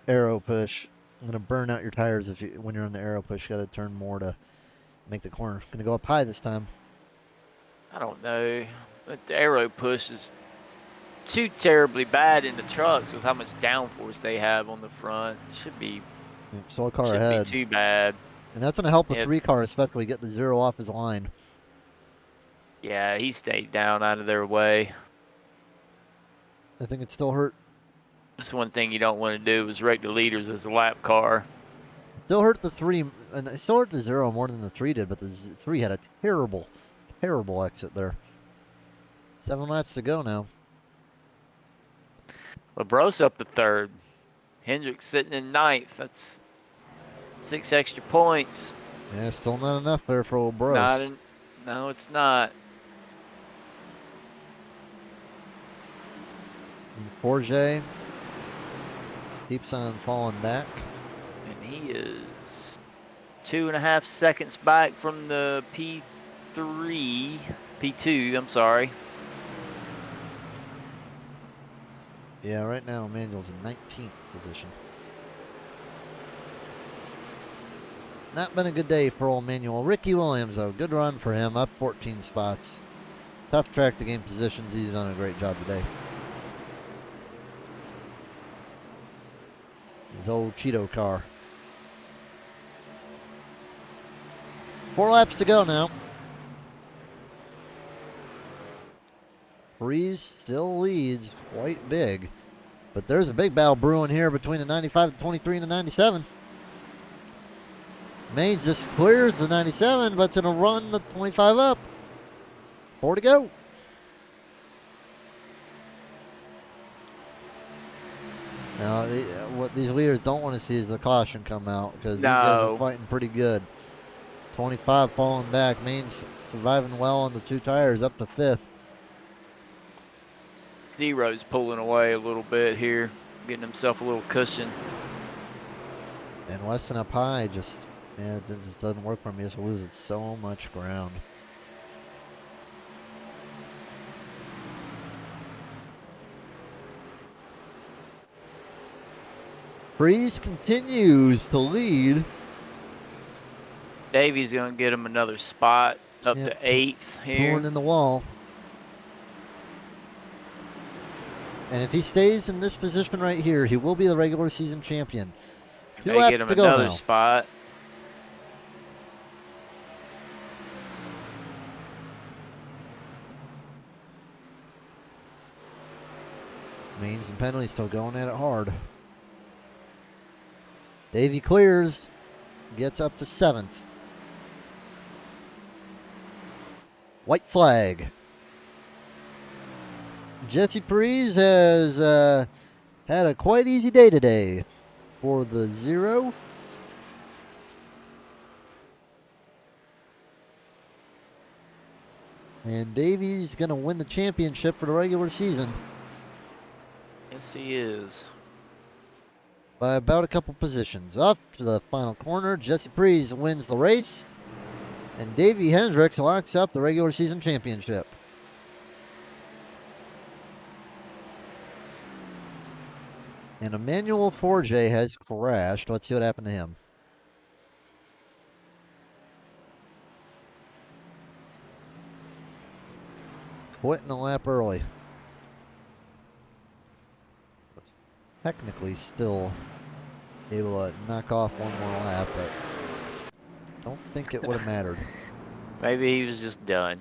aero push. I'm gonna burn out your tires when you're on the aero push. You got to turn more to make the corner. Gonna go up high this time. I don't know. But the aero push is too terribly bad in the trucks with how much downforce they have on the front. Should be Slow car shouldn't ahead. be too bad. And that's gonna help the Yeah. 3 car, especially get the 0 off his line. Yeah, he stayed down out of their way. I think it still hurt. That's one thing you don't want to do is wreck the leaders as a lap car. Still hurt the 3, and it still hurt the 0 more than the 3 did. But the 3 had a terrible exit there. 7 laps to go now. LeBros up to 3rd. Hendrick sitting in 9th. That's 6 extra points. Yeah, still not enough there for old Bros. No, it's not. Forget keeps on falling back. And he is 2.5 seconds back from the P2, I'm sorry. Yeah, right now Emmanuel's in 19th position. Not been a good day for old Emmanuel. Ricky Williams, though, good run for him, up 14 spots. Tough track to gain positions. He's done a great job today. His old Cheeto car. 4 laps to go now. Freeze still leads quite big. But there's a big battle brewing here between the 95, the 23, and the 97. Maines just clears the 97, but it's in a run the 25 up. 4 to go. Now, what these leaders don't want to see is the caution come out because these guys are fighting pretty good. 25 falling back. Maines surviving well on the 2 tires, up to 5th. Zero's pulling away a little bit here, getting himself a little cushion. And Weston up high it just doesn't work for me. Just losing so much ground. Freeze continues to lead. Davy's going to get him another spot up Yep. to 8th here. Pulling in the wall. And if he stays in this position right here, he will be the regular season champion. Two May get laps him to go another now. spot. Means and Penley still going at it hard. Davey clears. Gets up to 7th. White flag. Jesse Parise has had a quite easy day today for the 0. And Davey's going to win the championship for the regular season Yes, he is. by about a couple positions. Up to the final corner, Jesse Parise wins the race. And Davey Hendricks locks up the regular season championship. And Emmanuel Forget has crashed. Let's see what happened to him. Quitting the lap early. Was technically still able to knock off one more lap, but don't think it would have mattered. Maybe he was just done.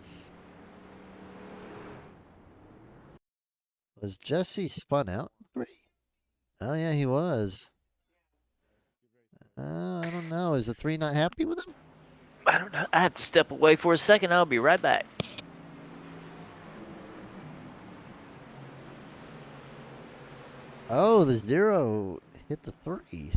Was Jesse spun out 3? Oh, yeah, he was. I don't know. Is the 3 not happy with him? I don't know. I have to step away for a second. I'll be right back. Oh, the 0 hit the 3.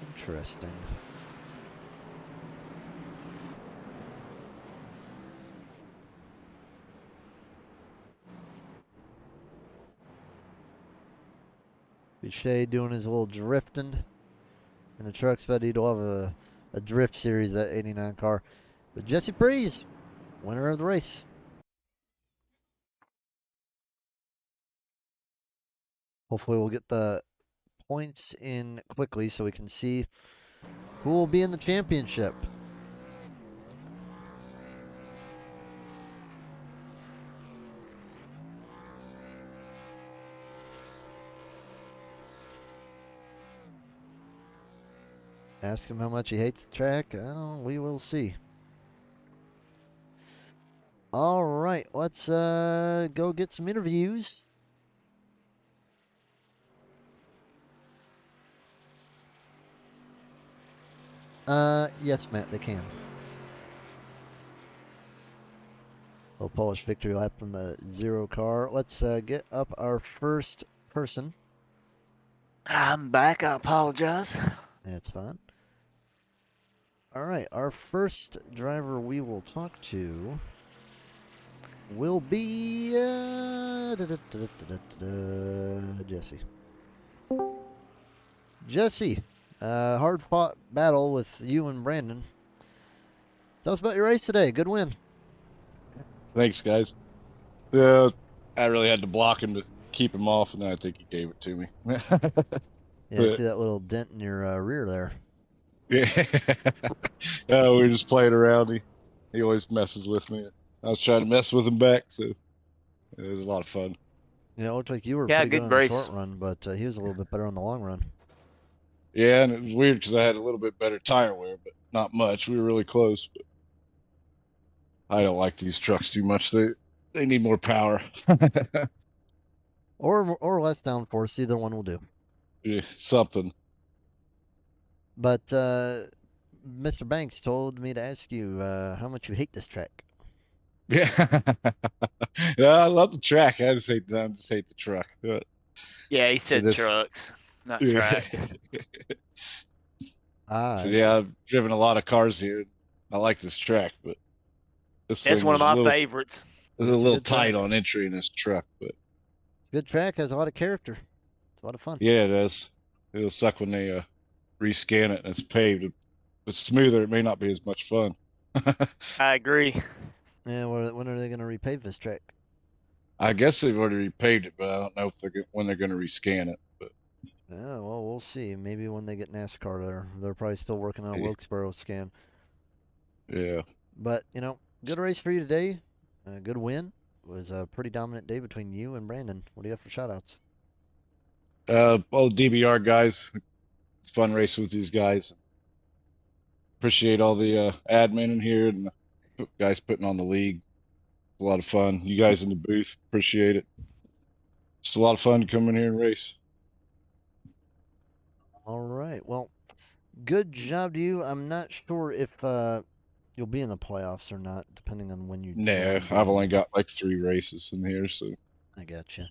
Interesting. Boucher doing his little drifting in the trucks, but he'll have a drift series, that 89 car. But Jesse Parise, winner of the race. Hopefully we'll get the points in quickly so we can see who will be in the championship. Ask him how much he hates the track. Oh, we will see. All right, let's go get some interviews. Yes, Matt, they can. Little Polish victory lap from the 0 car. Let's get up our first person. I'm back. I apologize. That's fine. All right, our first driver we will talk to will be Jesse. Jesse, hard-fought battle with you and Brandon. Tell us about your race today. Good win. Thanks, guys. Yeah, I really had to block him to keep him off, and then I think he gave it to me. Yeah, I But- see that little dent in your rear there. Yeah, we were just playing around. He always messes with me. I was trying to mess with him back, so it was a lot of fun. Yeah, it looked like you were Yeah, pretty good good on the race. short run, but he was a little bit better on the long run. Yeah, and it was weird because I had a little bit better tire wear, but not much. We were really close. But I don't like these trucks too much. They need more power. Or less downforce. Either one will do. Yeah, something. But Mr. Banks told me to ask you how much you hate this track. Yeah, yeah. I love the track. I just hate the truck. Yeah, he So said this, trucks, not yeah. track. Ah, So I yeah, see. I've driven a lot of cars here. I like this track, but this That's thing one of was my favorites. a It's a little good track. tight on entry in this truck. But It's a good track. Has a lot of character. It's a lot of fun. yeah, it is. It'll suck when they rescan it and it's paved. If it's smoother, it may not be as much fun. I agree. Yeah, when are they going to repave this track? I guess they've already repaved it, but I don't know if when they're going to rescan it. But Yeah, well, we'll see. Maybe when they get NASCAR there, they're probably still working on a hey, Wilkesboro scan. yeah, But good race for you today. Good win. It was a pretty dominant day between you and Brandon. What do you have for shoutouts? all the DBR guys. It's fun racing with these guys. Appreciate all the admin in here and the guys putting on the league. It's a lot of fun. You guys in the booth, appreciate it. It's a lot of fun to come in here and race. All right. Well, good job to you. I'm not sure if you'll be in the playoffs or not, depending on when you No, joined I've in. only got like 3 races in here, so I gotcha.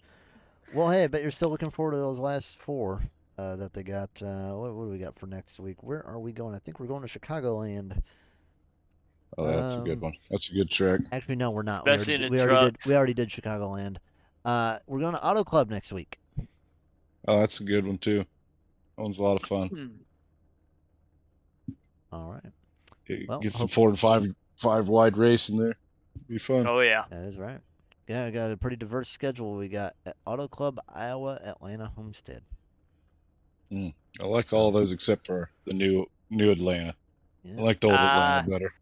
Well, hey, I bet you're still looking forward to those last 4 that they got. What do we got for next week? Where are we going? I think we're going to Chicagoland. oh, that's a good one. That's a good track. Actually, no, we're not. Especially in the We already did. trucks. We already did Chicagoland. We're going to Auto Club next week. Oh, that's a good one too. That one's a lot of fun. All right. Get Well, some 4 and 5 wide race in there. Be fun. Oh yeah. that is right. Yeah, I got a pretty diverse schedule. We got Auto Club, Iowa, Atlanta, Homestead. I like all those except for the new Atlanta. Yeah. I like the old Atlanta better.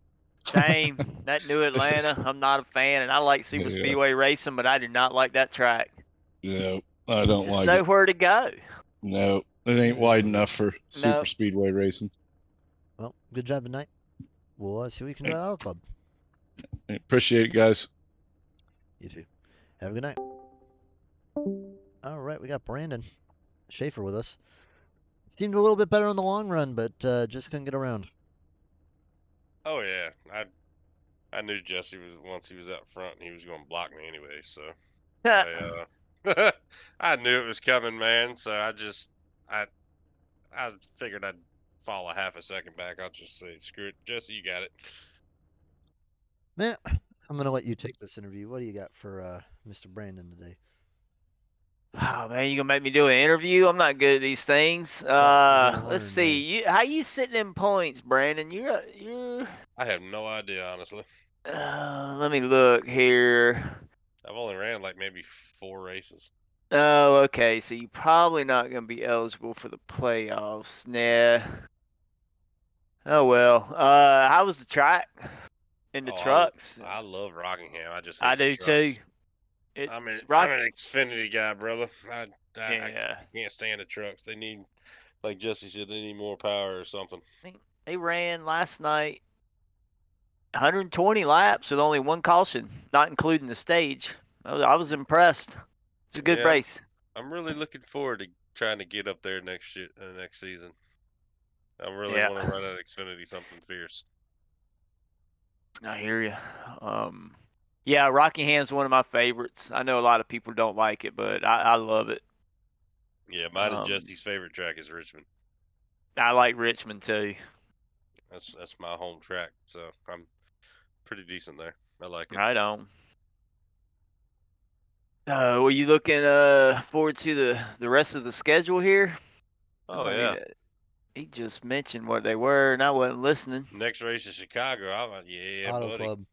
Same. That new Atlanta, I'm not a fan, and I like super Yeah, speedway racing, but I do not like that track. no, I It's don't just like it. nowhere to go. No, it ain't It is wide what it enough is. for super Nope. speedway racing. Well, good job tonight. We'll see what you can do Hey, at Auto Club. appreciate it, guys. You too. Have a good night. All right, we got Brandon Schaefer with us. Seemed a little bit better in the long run, but just couldn't get around. Oh yeah, I knew Jesse was once he was out front and he was going to block me anyway. So I knew it was coming, man. So I I figured I'd fall a half a second back. I'll just say, screw it, Jesse, you got it. Man, I'm gonna let you take this interview. What do you got for Mr. Brandon today? Oh man, you gonna make me do an interview? I'm not good at these things. Well, you gotta Let's learn, see. man. How you sitting in points, Brandon? You're. I have no idea, honestly. Let me look here. I've only ran like maybe 4 races. Oh, okay. So you're probably not gonna be eligible for the playoffs. Nah. Oh well. How was the track in the Oh, trucks? I love Rockingham. I just I hate the do too. trucks. It I'm rock. an Xfinity guy, brother. I Yeah. can't stand the trucks. They need, like Jesse said, they need more power or something. I think they ran last night 120 laps with only one caution, not including the stage. I was impressed. It's a good Yeah, race. I'm really looking forward to trying to get up there next year, next season. I really Yeah, want to run at Xfinity something fierce. I hear you. Yeah, Rockingham's one of my favorites. I know a lot of people don't like it, but I love it. Yeah, mine and Jesse's favorite track is Richmond. I like Richmond too. That's my home track, so I'm pretty decent there. I like it. Right on. Were you looking forward to the rest of the schedule here? Oh I mean, yeah, he just mentioned what they were, and I wasn't listening. next race is Chicago. I'm like, yeah, Auto buddy. Club.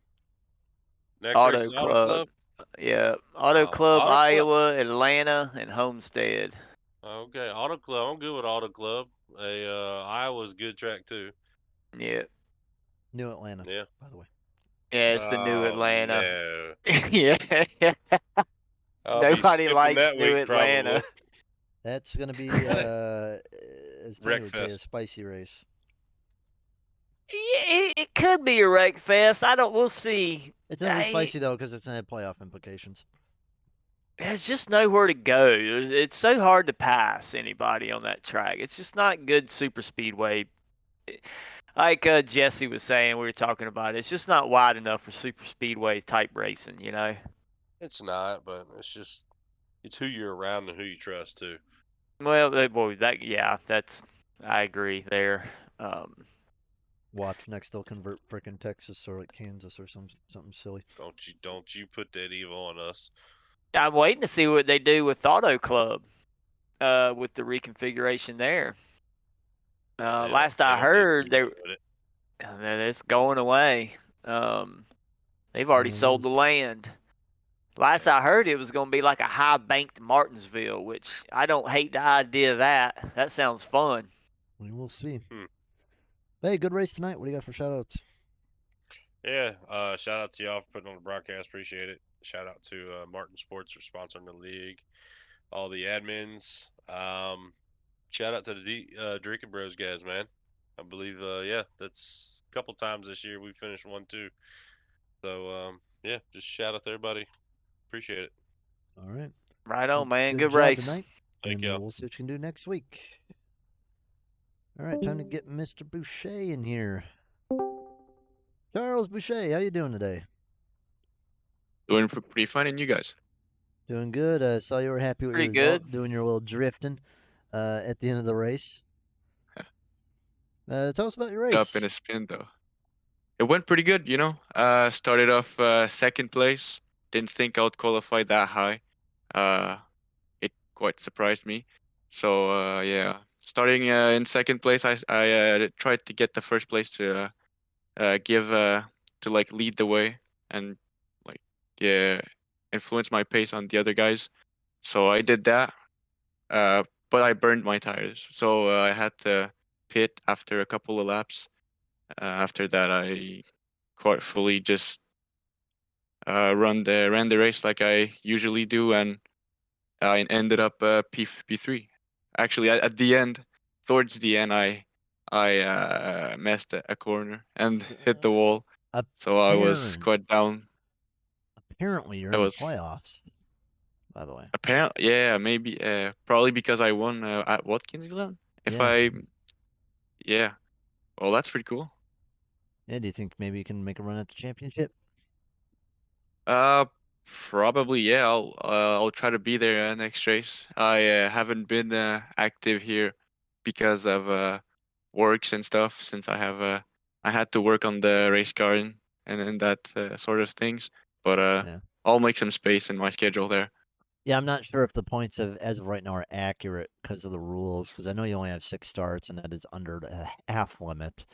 Next race Auto is Auto Club. Club. Yeah, Auto Club, Auto Club. Iowa, Atlanta, and Homestead. Okay, Auto Club. I'm good with Auto Club. Iowa's a good track too. Yeah, New Atlanta, Yeah. by the way. yeah, it's the new Oh Atlanta. no. Yeah, I'll be nobody skipping likes that New week Atlanta. probably. That's gonna be as Tony would say, a Wreckfest. spicy race. Yeah, it could be a wreck fest. I don't. We'll see. It's gonna be spicy though because it's gonna have playoff implications. There's just nowhere to go. It's so hard to pass anybody on that track. It's just not good super speedway. Like Jesse was saying, we were talking about it. It's just not wide enough for super speedway type racing, you know. It's not, but it's who you're around and who you trust too. Well, that's I agree there. Um, Watch next they'll convert frickin' Texas or like Kansas or something silly. Don't you put that evil on us. I'm waiting to see what they do with Auto Club, with the reconfiguration there. Last They I don't need to heard, redo it. it's going away. They've already sold the Is land. Last I heard, it was going to be like a high banked Martinsville, which I don't hate the idea of that. That sounds fun. We will see. Hmm. Hey, good race tonight. What do you got for shout outs? Yeah. Shout out to y'all for putting on the broadcast. Appreciate it. Shout out to Martin Sports for sponsoring the league. All the admins. Shout out to the Drinking Bros guys, man. I believe, yeah, that's a couple times this year we finished 1-2. So, yeah, just shout out to everybody. Appreciate it. All right. Right Well, on, man. good Good job race. tonight. Thank And y'all. we'll see what you can do next week. All right, time to get Mr. Boucher in here. Charles Boucher, how you doing today? Doing pretty fine, and you guys? Doing good. I saw you were happy with your Pretty result, good. doing your little drifting at the end of the race. Tell us about your Up in race. a spin though. It went pretty good, you know. Started off second place. Didn't think I would qualify that high. Uh, it quite surprised me. So yeah, starting in second place, I tried to get the first place to give to like lead the way and like yeah influence my pace on the other guys. So I did that. But I burned my tires, so I had to pit after a couple of laps. After that, I quite fully just ran the race like I usually do, and I ended up P3. Actually, at the end, towards the end, I messed a corner and hit the wall, so I was Apparent, quite down. apparently, you're I in the was playoffs, by the way. apparently yeah, maybe probably because I won at Watkins Glen. If Yeah. I yeah, well that's pretty cool. Yeah, do you think maybe you can make a run at the championship? Uh, Probably yeah. I'll try to be there next race. I haven't been active here because of works and stuff since I had to work on the race car and that sort of things. But Yeah. I'll make some space in my schedule there. Yeah, I'm not sure if the points as of right now are accurate because of the rules. Because I know you only have 6 starts, and that is under the half limit.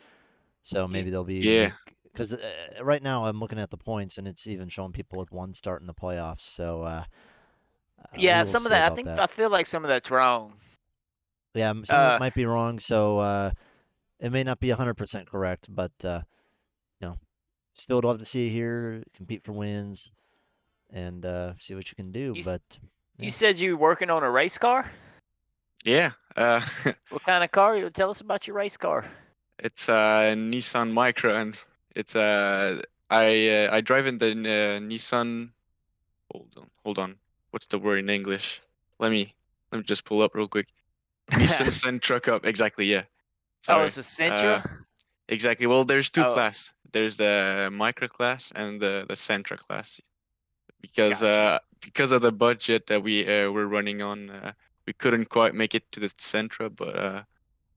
So maybe they'll be Yeah. because right now I'm looking at the points, and it's even showing people with 1 start in the playoffs. So we Yeah, will some of see that. about that. I feel like some of that's wrong. Yeah, some of it might be wrong. So it may not be 100% correct, but you know, still would love to see you here, compete for wins, and see what you can do. You, But you said you were working on a race car? Yeah. What kind of car? Tell us about your race car. It's a Nissan Micra, and it's I drive in the Nissan. Hold on. What's the word in English? Let me just pull up real quick. Nissan Sentra Cup. Exactly. Yeah. Oh, Sorry. it's a Sentra? Exactly. Well, there's two Oh, class. There's the Micra class and the Sentra class. gotcha. Because of the budget that we were running on, we couldn't quite make it to the Sentra, but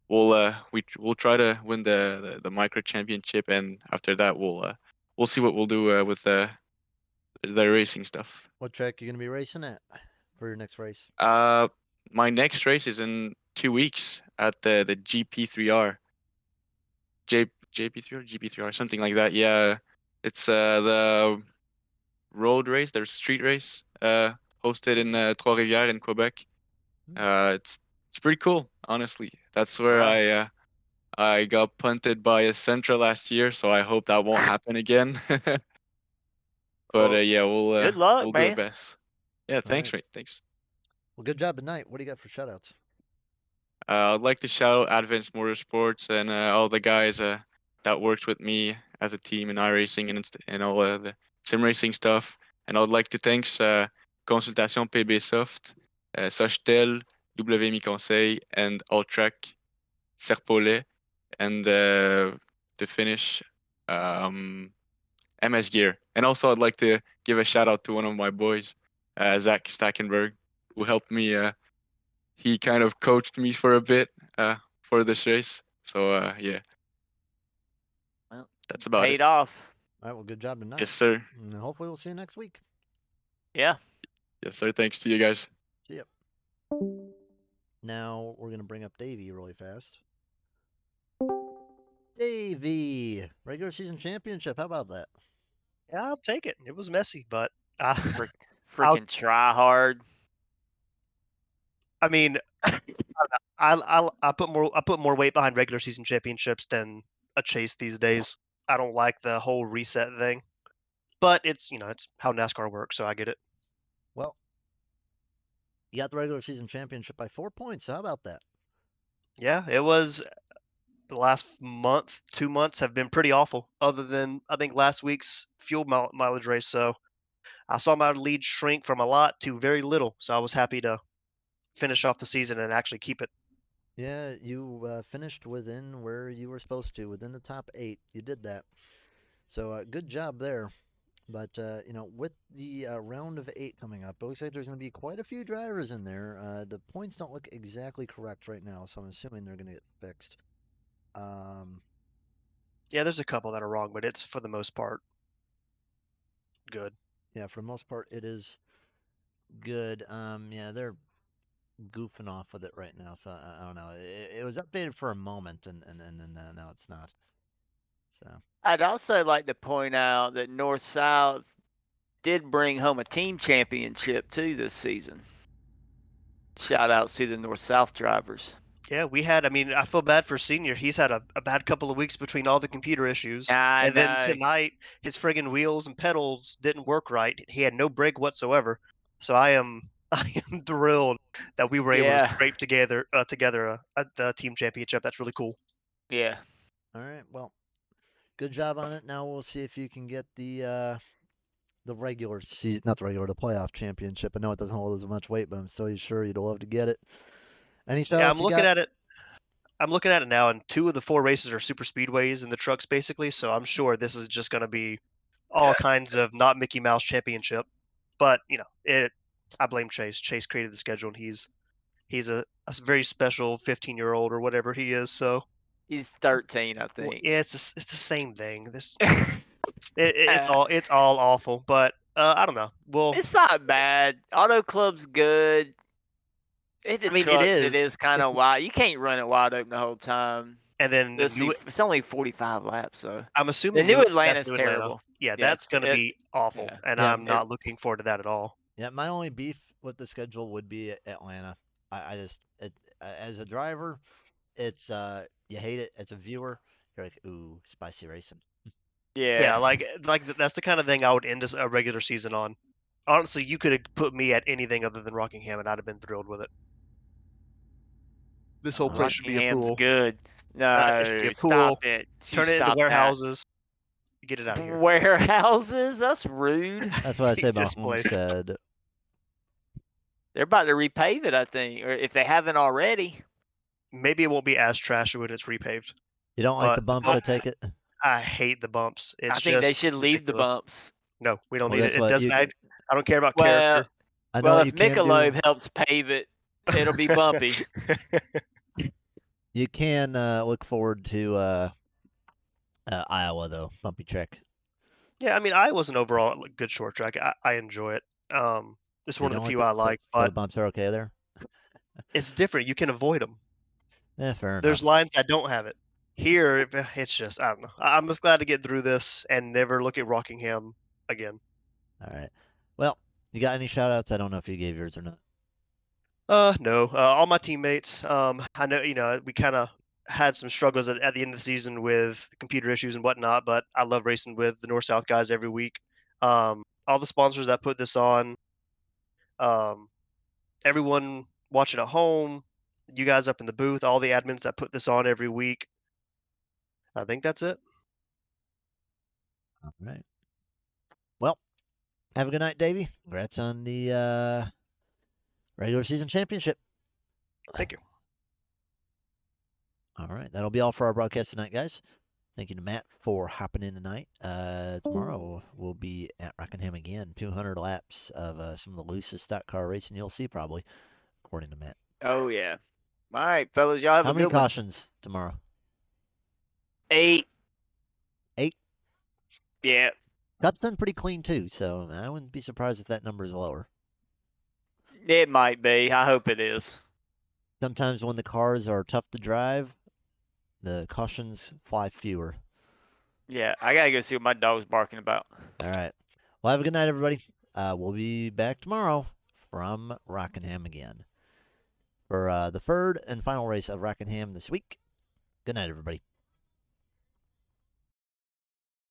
we'll try to win the Micra championship, and after that we'll see what we'll do with the racing stuff. what track are you gonna be racing at for your next race? My next race is in 2 weeks at the GP3R. JP3 or GP3R, something like that. Yeah, it's the road race, there's street race, hosted in Trois-Rivières in Quebec. It's pretty cool, honestly. That's where Wow. I got punted by a Sentra last year, so I hope that won't happen again. But Well, yeah, good luck, we'll do our man. best. Yeah, All thanks, right. mate. Thanks. Well, good job tonight. What do you got for shoutouts? I'd like to shout out Advanced Motorsports and all the guys that works with me as a team in iRacing and all the sim racing stuff. And I would like to thanks Consultation PB Soft, Sochtel, WMI Conseil, and Alltrack, Serpollet, and to finish, MS Gear. And also, I'd like to give a shout out to one of my boys, Zach Stackenberg, who helped me. He kind of coached me for a bit for this race. So yeah, Well, that's about it. paid off. All right. Well, good job tonight. Yes, sir. And hopefully we'll see you next week. Yeah. Yes, sir. Thanks to you guys. See ya. Now we're gonna bring up Davey really fast. Davey, regular season championship. How about that? Yeah, I'll take it. It was messy, but freaking try hard. I mean, I put more weight behind regular season championships than a chase these days. I don't like the whole reset thing, but it's it's how NASCAR works, so I get it. Well, you got the regular season championship by 4 points. How about that? Yeah, it was the last month, 2 months have been pretty awful. Other than I think last week's fuel mileage race, so I saw my lead shrink from a lot to very little. So I was happy to finish off the season and actually keep it. Yeah, you finished within where you were supposed to, within the top 8. You did that. So good job there. But, with the round of 8 coming up, it looks like there's going to be quite a few drivers in there. The points don't look exactly correct right now, so I'm assuming they're going to get fixed. Yeah, there's a couple that are wrong, but it's for the most part good. Yeah, for the most part, it is good. Yeah, they're goofing off with it right now, so I don't know. It was updated for a moment, and now it's not. So I'd also like to point out that North South did bring home a team championship too this season. Shout outs to the North South drivers. Yeah, we had. I mean, I feel bad for Senior. He's had a bad couple of weeks between all the computer issues, I and then know. tonight his friggin' wheels and pedals didn't work right. He had no brake whatsoever. So I am I am thrilled that we were able to Yeah. scrape together the team championship. That's really cool. Yeah. all right, well, good job on it. Now we'll see if you can get the regular season, not the regular, the playoff championship. I know it doesn't hold as much weight, but I'm still sure you'd love to get it. Any shout Yeah, outs you got? I'm looking at it now, and 2 of the 4 races are super speedways in the trucks, basically. So I'm sure this is just going to be all kinds of not Mickey Mouse championship. But I blame Chase. Chase created the schedule, and he's a very special 15-year-old or whatever he is. So He's 13, I think. yeah, it's the same thing. It's all awful. But I don't know. Well, It's not bad. Auto Club's good. In the I mean, it trucks, it is. is kind of wide. You can't run it wide open the whole time. And then Let's see. It's only 45 laps, so I'm the assuming new that's Atlanta's New Atlanta. terrible. Yeah, Yeah, that's going to be awful, yeah. and Yeah, I'm not looking forward to that at all. Yeah, my only beef with the schedule would be Atlanta. I just, as a driver, it's you hate it. As a viewer, you're like, ooh, spicy racing. Yeah, like that's the kind of thing I would end a regular season on. Honestly, you could have put me at anything other than Rockingham, and I'd have been thrilled with it. This whole place should be a Rockingham's pool. good. It should be No, a stop pool. it. Turn it into Stop warehouses. Get it out of that. here. Warehouses? That's rude. That's what I say about This place. Homestead. They're about to repave it, I think, or if they haven't already. Maybe it won't be as trashy when it's repaved. You don't like But the bumps, I take it? I hate the bumps. It's I think they just should leave the ridiculous. bumps. No, we don't Well, need guess it. It what? doesn't. I don't care about Well, character. I know well, what if you can do. Michelob helps pave it, it'll be bumpy. You can look forward to Iowa, though. Bumpy track. Yeah, I mean, Iowa's an overall good short track. I enjoy it. It's one of the few I like, so the but bumps are okay there? it's different. You can avoid them. Yeah, fair There's enough. lines that don't have it. Here, it's just I don't know. I'm just glad to get through this and never look at Rockingham again. All right. Well, you got any shout outs? I don't know if you gave yours or not. No. All my teammates. I know we kind of had some struggles at the end of the season with computer issues and whatnot, but I love racing with the North South guys every week. All the sponsors that put this on. Everyone watching at home, you guys up in the booth, all the admins that put this on every week. I think that's it. All right. Well, have a good night, Davey. Congrats on the regular season championship. Thank you. All right. That'll be all for our broadcast tonight, guys. Thank you to Matt for hopping in tonight. Tomorrow we'll be at Rockingham again. 200 laps of some of the loosest stock car racing you'll see, probably, according to Matt. Oh, yeah. All right, fellas. Y'all have How a many good one. cautions tomorrow? 8. 8? Yeah. Cup's done pretty clean, too, so I wouldn't be surprised if that number is lower. It might be. I hope it is. Sometimes when the cars are tough to drive, the cautions fly fewer. Yeah, I got to go see what my dog's barking about. All right. Well, have a good night, everybody. We'll be back tomorrow from Rockingham again for the third and final race of Rockingham this week. Good night, everybody.